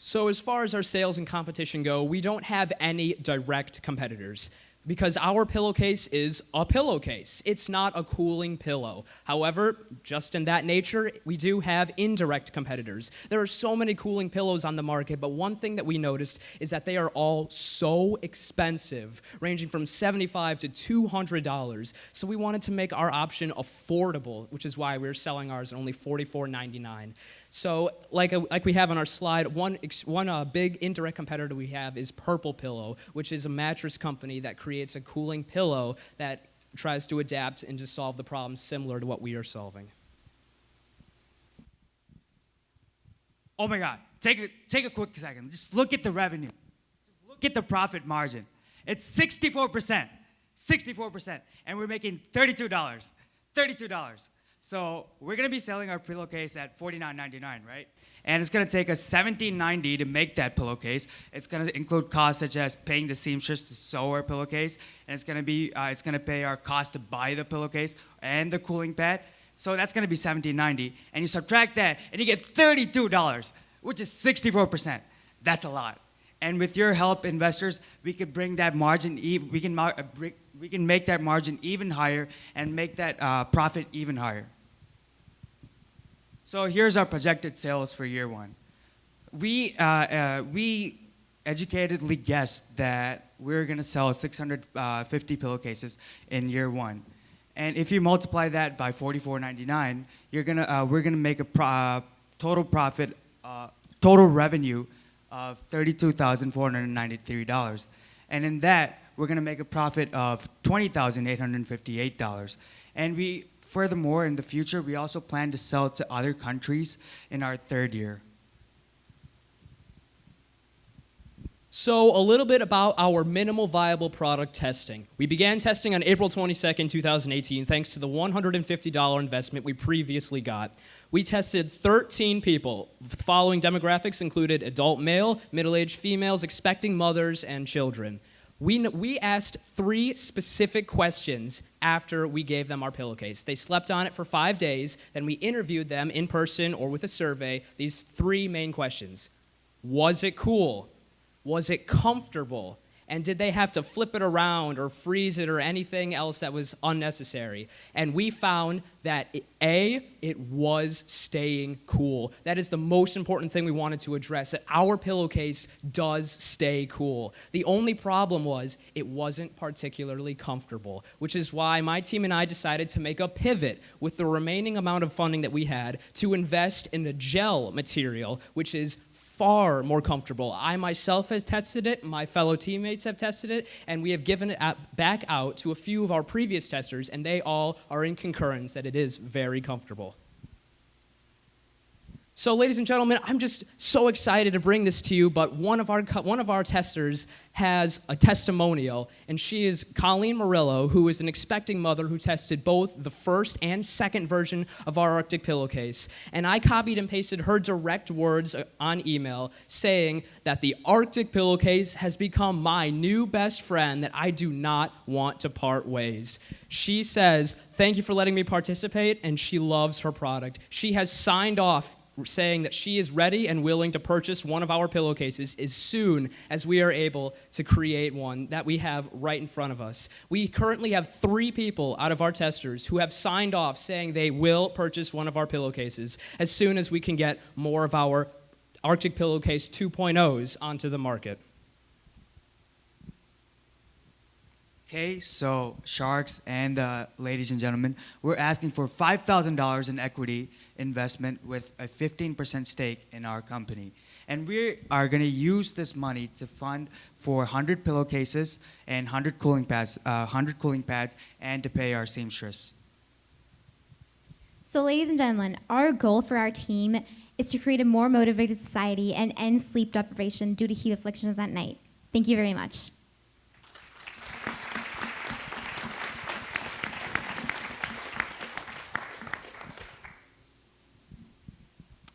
So as far as our sales and competition go, we don't have any direct competitors because our pillowcase is a pillowcase. It's not a cooling pillow. However, just in that nature, we do have indirect competitors. There are so many cooling pillows on the market, but one thing that we noticed is that they are all so expensive, ranging from $75 to $200. So we wanted to make our option affordable, which is why we're selling ours at only $44.99. So like we have on our slide, one big indirect competitor we have is Purple Pillow, which is a mattress company that creates a cooling pillow that tries to adapt and to solve the problems similar to what we are solving. Oh my God, take a quick second. Just look at the revenue. Just look at the profit margin. It's 64%, 64%, and we're making $32, $32. So we're gonna be selling our pillowcase at $49.99, right? And it's gonna take us $17.90 to make that pillowcase. It's gonna include costs such as paying the seamstress to sew our pillowcase, and it's gonna pay our cost to buy the pillowcase and the cooling pad. So that's gonna be $17.90, and you subtract that, and you get $32, which is 64%. That's a lot. And with your help, investors, we could bring that margin. We can make that margin even higher and make that profit even higher. So here's our projected sales for year one. We educatedly guessed that we're going to sell 650 pillowcases in year one. And if you multiply that by $44.99, we're gonna make a total profit, total revenue of $32,493. And in that, we're gonna make a profit of $20,858. And furthermore, in the future, we also plan to sell to other countries in our third year. So a little bit about our minimal viable product testing. We began testing on April 22nd, 2018, thanks to the $150 investment we previously got. We tested 13 people. The following demographics included adult male, middle-aged females, expecting mothers, and children. We asked 3 specific questions after we gave them our pillowcase. They slept on it for 5 days, then we interviewed them in person or with a survey. These 3 main questions. Was it cool? Was it comfortable? And did they have to flip it around or freeze it or anything else that was unnecessary? And we found that it was staying cool. That is the most important thing we wanted to address, that our pillowcase does stay cool. The only problem was it wasn't particularly comfortable, which is why my team and I decided to make a pivot with the remaining amount of funding that we had to invest in a gel material, which is far more comfortable. I myself have tested it, my fellow teammates have tested it, and we have given it back out to a few of our previous testers, and they all are in concurrence that it is very comfortable. So, ladies and gentlemen, I'm just so excited to bring this to you, but one of our testers has a testimonial, and she is Colleen Murillo, who is an expecting mother who tested both the first and second version of our Arctic pillowcase. And I copied and pasted her direct words on email saying that the Arctic pillowcase has become my new best friend that I do not want to part ways. She says, "Thank you for letting me participate," and she loves her product. She has signed off saying that she is ready and willing to purchase one of our pillowcases as soon as we are able to create one that we have right in front of us. We currently have 3 people out of our testers who have signed off saying they will purchase one of our pillowcases as soon as we can get more of our Arctic Pillowcase 2.0s onto the market. Okay, so sharks and ladies and gentlemen, we're asking for $5,000 in equity investment with a 15% stake in our company. And we are going to use this money to fund for 100 pillowcases and 100 cooling pads, and to pay our seamstress. So, ladies and gentlemen, our goal for our team is to create a more motivated society and end sleep deprivation due to heat afflictions at night. Thank you very much.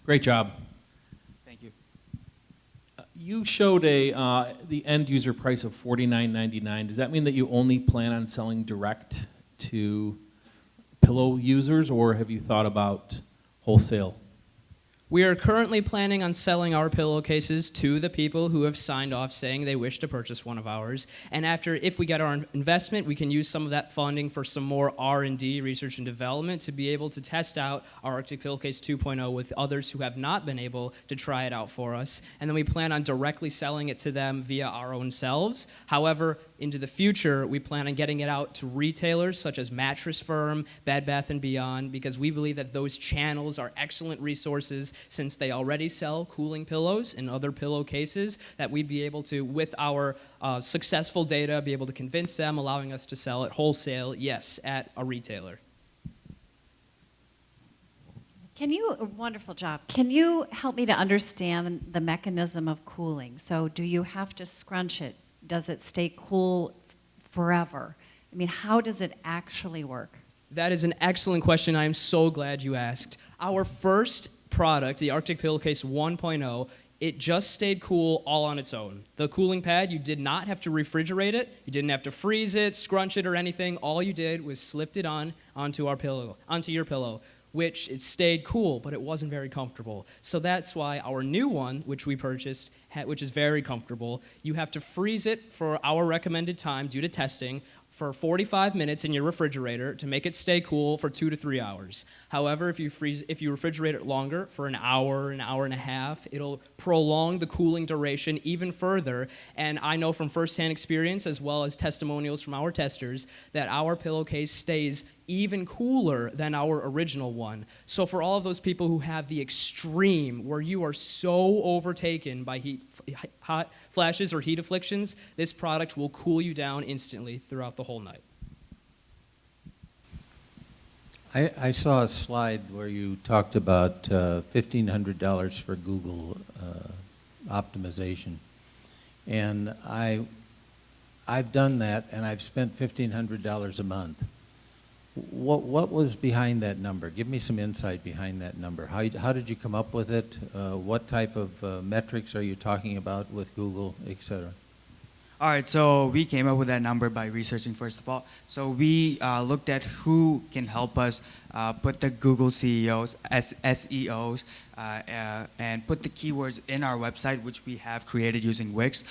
Great job. Thank you. You showed the end user price of $49.99. Does that mean that you only plan on selling direct to pillow users, or have you thought about wholesale? We are currently planning on selling our pillowcases to the people who have signed off saying they wish to purchase one of ours. And if we get our investment, we can use some of that funding for some more R&D, research and development, to be able to test out our Arctic Pillowcase 2.0 with others who have not been able to try it out for us. And then we plan on directly selling it to them via our own selves. However, into the future, we plan on getting it out to retailers such as Mattress Firm, Bed Bath & Beyond, because we believe that those channels are excellent resources since they already sell cooling pillows and other pillowcases, that we'd be able to, with our successful data, be able to convince them, allowing us to sell it wholesale, yes, at a retailer. Wonderful job. Can you help me to understand the mechanism of cooling? So do you have to scrunch it? Does it stay cool forever? I mean, how does it actually work? That is an excellent question. I am so glad you asked. Our first product, the Arctic Pillowcase 1.0, it just stayed cool all on its own. The cooling pad, you did not have to refrigerate it. You didn't have to freeze it, scrunch it, or anything. All you did was slipped it onto your pillow, which it stayed cool, but it wasn't very comfortable. So that's why our new one, which we purchased, which is very comfortable, you have to freeze it for our recommended time due to testing for 45 minutes in your refrigerator to make it stay cool for 2 to 3 hours. However, if you refrigerate it longer for an hour and a half, it'll prolong the cooling duration even further. And I know from firsthand experience, as well as testimonials from our testers, that our pillowcase stays even cooler than our original one. So for all of those people who have the extreme, where you are so overtaken by hot flashes or heat afflictions, this product will cool you down instantly throughout the whole night. I saw a slide where you talked about $1,500 for Google optimization. And I've done that, and I've spent $1,500 a month. What was behind that number? Give me some insight behind that number. How did you come up with it? What type of metrics are you talking about with Google, et cetera? All right, so we came up with that number by researching, first of all. So we looked at who can help us put the Google CEOs, SEOs, and put the keywords in our website, which we have created using Wix.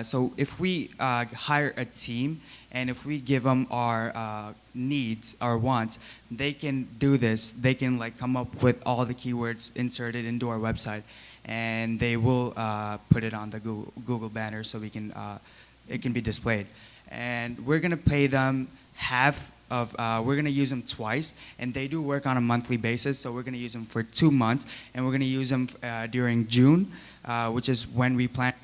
So if we hire a team and if we give them our needs, our wants, they can do this. They can like come up with all the keywords inserted into our website, and they will put it on the Google banner so we can it can be displayed. And we're gonna pay them half of, we're gonna use them twice, and they do work on a monthly basis, so we're gonna use them for 2 months, and we're gonna use them during June, which is when we plan to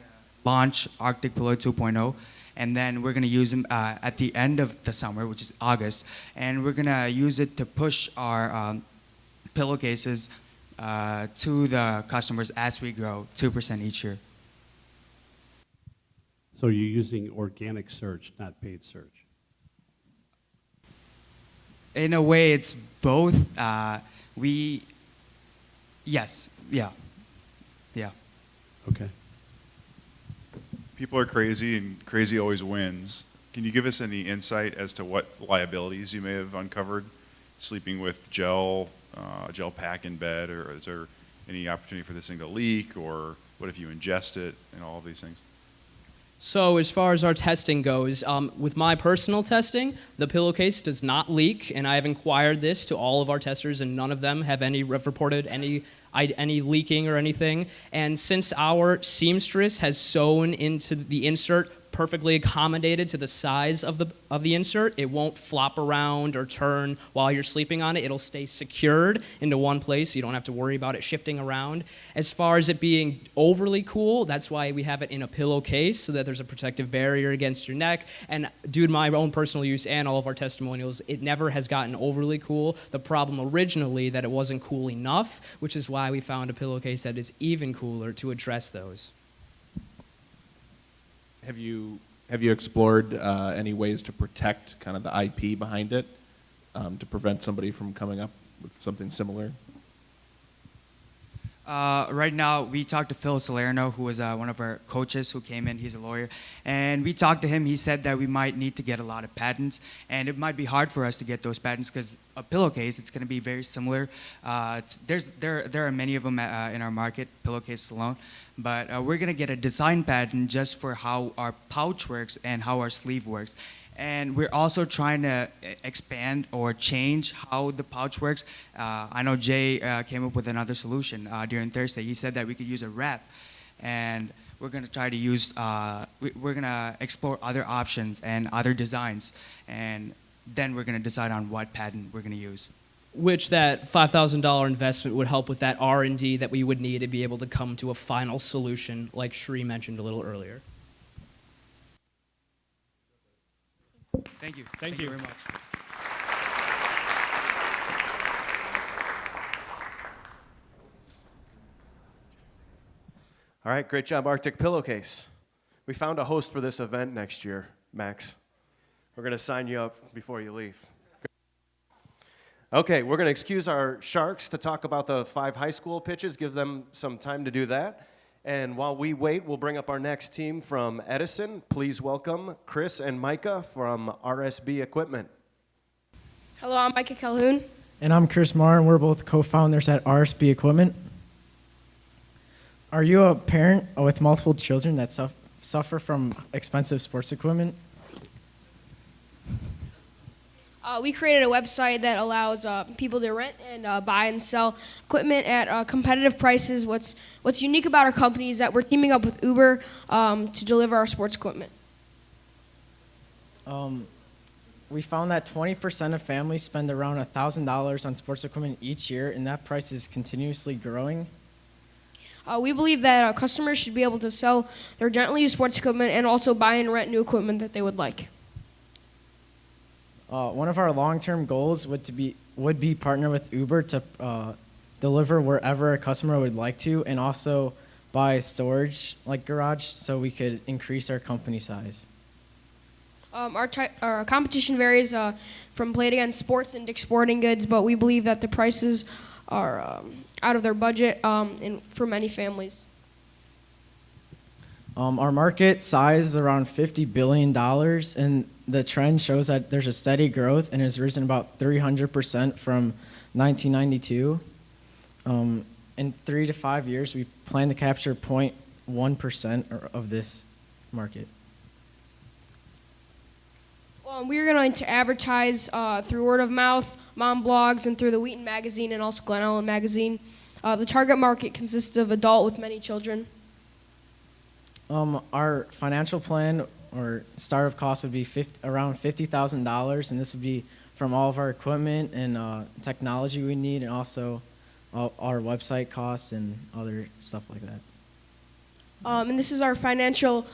launch Arctic Pillow 2.0, and then we're gonna use them at the end of the summer, which is August, and we're gonna use it to push our pillowcases to the customers as we grow 2% each year. So you're using organic search, not paid search? In a way, it's both. Yes, yeah. Okay. People are crazy, and crazy always wins. Can you give us any insight as to what liabilities you may have uncovered? Sleeping with gel pack in bed, or is there any opportunity for this thing to leak, or what if you ingest it, and all of these things? So as far as our testing goes, with my personal testing, the pillowcase does not leak, and I have inquired this to all of our testers, and none of them have reported any leaking or anything. And since our seamstress has sewn into the insert perfectly accommodated to the size of the insert, it won't flop around or turn while you're sleeping on it. It'll stay secured into one place. You don't have to worry about it shifting around. As far as it being overly cool, that's why we have it in a pillowcase, so that there's a protective barrier against your neck. And due to my own personal use and all of our testimonials, it never has gotten overly cool. The problem originally that it wasn't cool enough, which is why we found a pillowcase that is even cooler to address those. Have you explored any ways to protect kind of the IP behind it, to prevent somebody from coming up with something similar? Right now, we talked to Phil Salerno, who was one of our coaches who came in. He's a lawyer. And we talked to him. He said that we might need to get a lot of patents. And it might be hard for us to get those patents because a pillowcase, it's going to be very similar. There are many of them in our market, pillowcases alone. But we're going to get a design patent just for how our pouch works and how our sleeve works. And we're also trying to expand or change how the pouch works. I know Jay came up with another solution during Thursday. He said that we could use a wrap, and we're going to try to use, we're going to explore other options and other designs, and then we're going to decide on what patent we're going to use. Which that $5,000 investment would help with that R&D that we would need to be able to come to a final solution, like Shri mentioned a little earlier. Thank you. Thank you very much. All right, great job, Arctic Pillowcase. We found a host for this event next year, Max. We're going to sign you up before you leave. Okay, we're going to excuse our sharks to talk about the 5 high school pitches, give them some time to do that. And while we wait, we'll bring up our next team from Edison. Please welcome Chris and Micah from RSB Equipment. Hello, I'm Micah Calhoun. And I'm Chris Marr, and we're both co-founders at RSB Equipment. Are you a parent with multiple children that suffer from expensive sports equipment? We created a website that allows people to rent and buy and sell equipment at competitive prices. What's unique about our company is that we're teaming up with Uber to deliver our sports equipment. We found that 20% of families spend around $1,000 on sports equipment each year, and that price is continuously growing. We believe that customers should be able to sell their gently used sports equipment and also buy and rent new equipment that they would like. One of our long-term goals would be partner with Uber to deliver wherever a customer would like to, and also buy storage like garage so we could increase our company size. Our competition varies from Play It Again Sports and Dick's Sporting Goods, but we believe that the prices are out of their budget and for many families. Our market size is around $50 billion, and the trend shows that there's a steady growth and has risen about 300% from 1992. In 3 to 5 years, we plan to capture 0.1% of this market. We're going to advertise through word of mouth, mom blogs, and through the Wheaton magazine and also Glen Ellen magazine. The target market consists of adult with many children. Our financial plan or startup cost would be around $50,000, and this would be from all of our equipment and technology we need, and also our website costs and other stuff like that. And this is our financial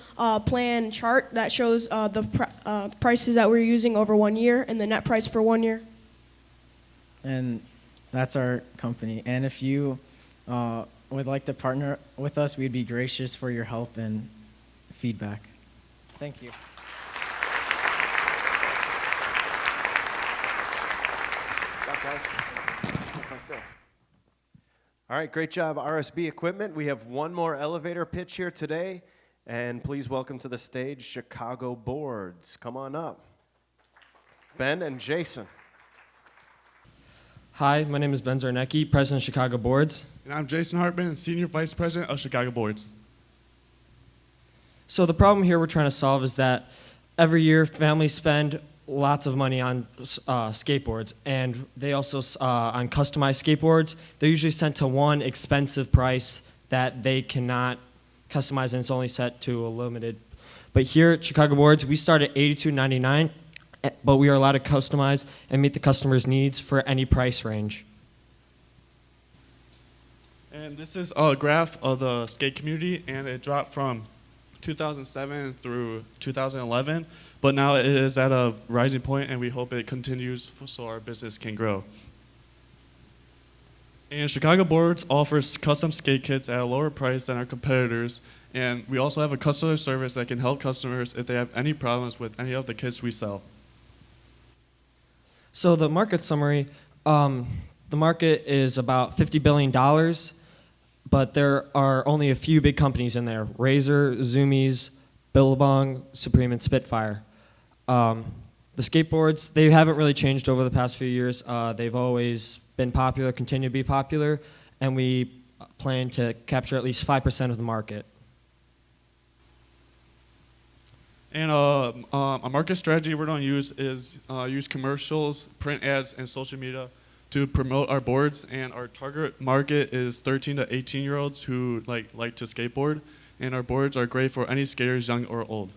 plan chart that shows the prices that we're using over 1 year and the net price for 1 year. And that's our company. And if you would like to partner with us, we'd be gracious for your help and feedback. Thank you. All right, great job, RSB Equipment. We have one more elevator pitch here today, and please welcome to the stage Chicago Boards. Come on up. Ben and Jason. Hi, my name is Ben Zarnecki, President of Chicago Boards. And I'm Jason Hartman, Senior Vice President of Chicago Boards. So the problem here we're trying to solve is that every year families spend lots of money on skateboards, and they also on customized skateboards. They're usually sent to one expensive price that they cannot customize, and it's only set to a limited. But here at Chicago Boards, we start at $82.99, but we are allowed to customize and meet the customer's needs for any price range. And this is a graph of the skate community, and it dropped from 2007 through 2011, but now it is at a rising point, and we hope it continues so our business can grow. And Chicago Boards offers custom skate kits at a lower price than our competitors, and we also have a customer service that can help customers if they have any problems with any of the kits we sell. So the market summary, the market is about $50 billion, but there are only a few big companies in there: Razor, Zoomies, Billabong, Supreme, and Spitfire. The skateboards, they haven't really changed over the past few years. They've always been popular, continue to be popular, and we plan to capture at least 5% of the market. And a market strategy we're going to use is use commercials, print ads, and social media to promote our boards. And our target market is 13 to 18-year-olds who like to skateboard. And our boards are great for any skaters, young or old.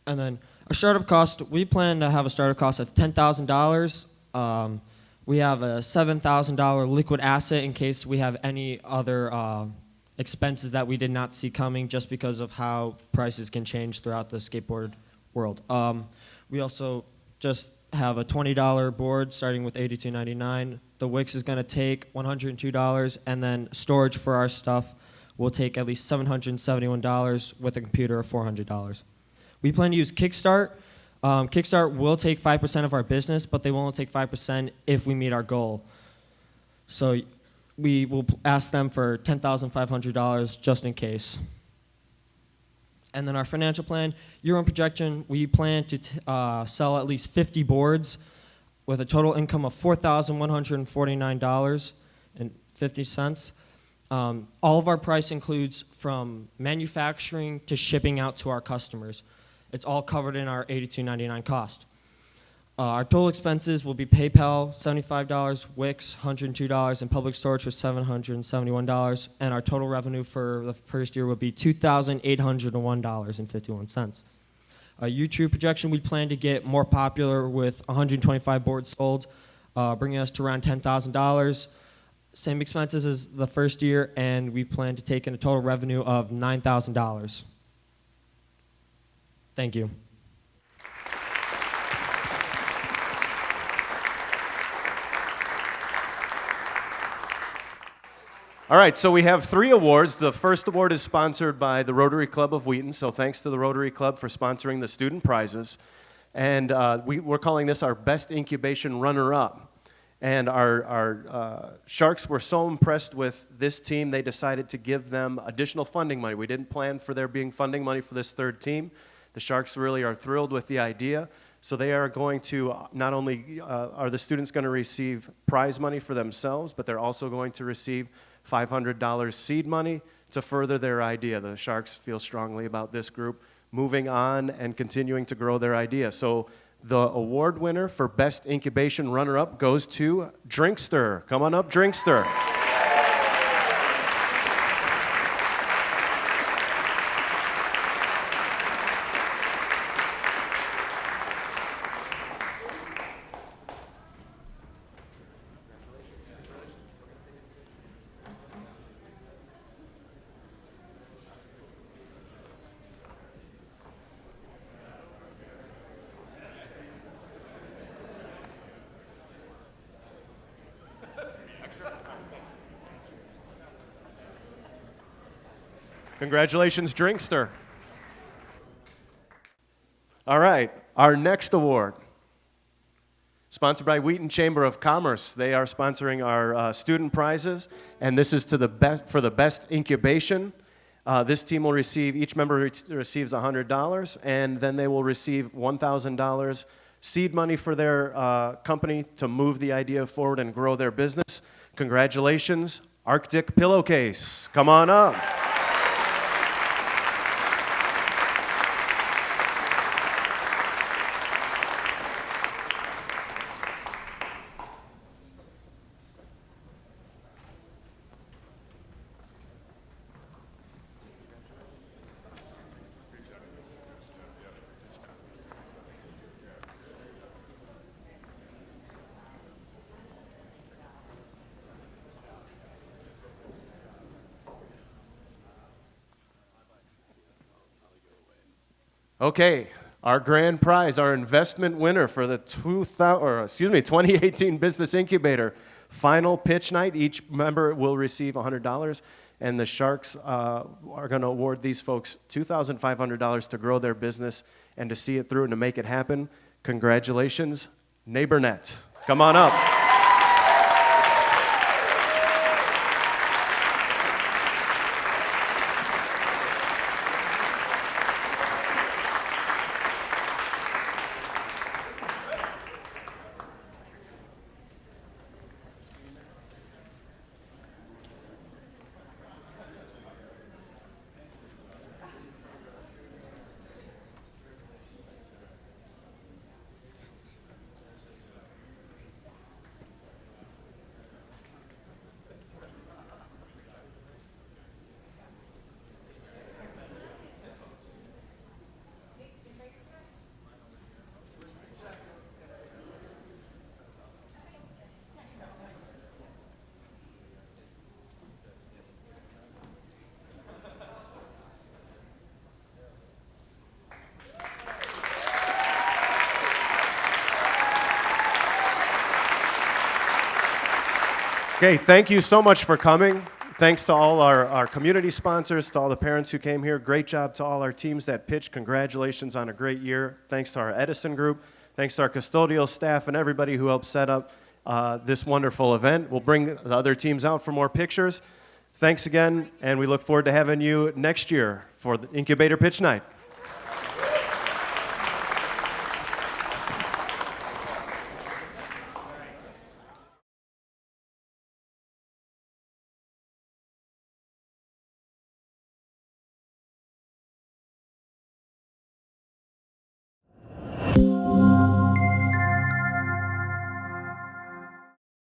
And then our startup cost, we plan to have a startup cost of $10,000. We have a $7,000 liquid asset in case we have any other expenses that we did not see coming, just because of how prices can change throughout the skateboard world. We also just have a $20 board starting with $82.99. The Wix is going to take $102, and then storage for our stuff will take at least $771 with a computer of $400. We plan to use Kickstart. Kickstart will take 5% of our business, but they will only take 5% if we meet our goal. So we will ask them for $10,500 just in case. And then our financial plan, year-one projection, we plan to sell at least 50 boards with a total income of $4,149.50. All of our price includes from manufacturing to shipping out to our customers. It's all covered in our $82.99 cost. Our total expenses will be PayPal, $75, Wix, $102, and public storage for $771. And our total revenue for the first year will be $2,801.51. YouTube projection, we plan to get more popular with 125 boards sold, bringing us to around $10,000. Same expenses as the first year, and we plan to take in a total revenue of $9,000. Thank you. All right, so we have 3 awards. The first award is sponsored by the Rotary Club of Wheaton, so thanks to the Rotary Club for sponsoring the student prizes. And we're calling this our Best Incubation Runner-Up. And our Sharks were so impressed with this team, they decided to give them additional funding money. We didn't plan for there being funding money for this third team. The Sharks really are thrilled with the idea. So they are going to, not only are the students going to receive prize money for themselves, but they're also going to receive $500 seed money to further their idea. The Sharks feel strongly about this group moving on and continuing to grow their idea. So the award winner for Best Incubation Runner-Up goes to Drinkster. Come on up, Drinkster. Congratulations, Drinkster. All right, our next award, sponsored by Wheaton Chamber of Commerce. They are sponsoring our student prizes, and this is to the best for the best incubation. This team will receive, each member receives $100, and then they will receive $1,000 seed money for their company to move the idea forward and grow their business. Congratulations, Arctic Pillowcase. Come on up. Okay, our grand prize, our investment winner for the 2018 Business Incubator final pitch night. Each member will receive $100, and the Sharks are going to award these folks $2,500 to grow their business and to see it through and to make it happen. Congratulations, NeighborNet. Come on up. Okay, thank you so much for coming. Thanks to all our community sponsors, to all the parents who came here. Great job to all our teams that pitched. Congratulations on a great year. Thanks to our Edison group. Thanks to our custodial staff and everybody who helped set up this wonderful event. We'll bring the other teams out for more pictures. Thanks again, and we look forward to having you next year for the Incubator Pitch Night.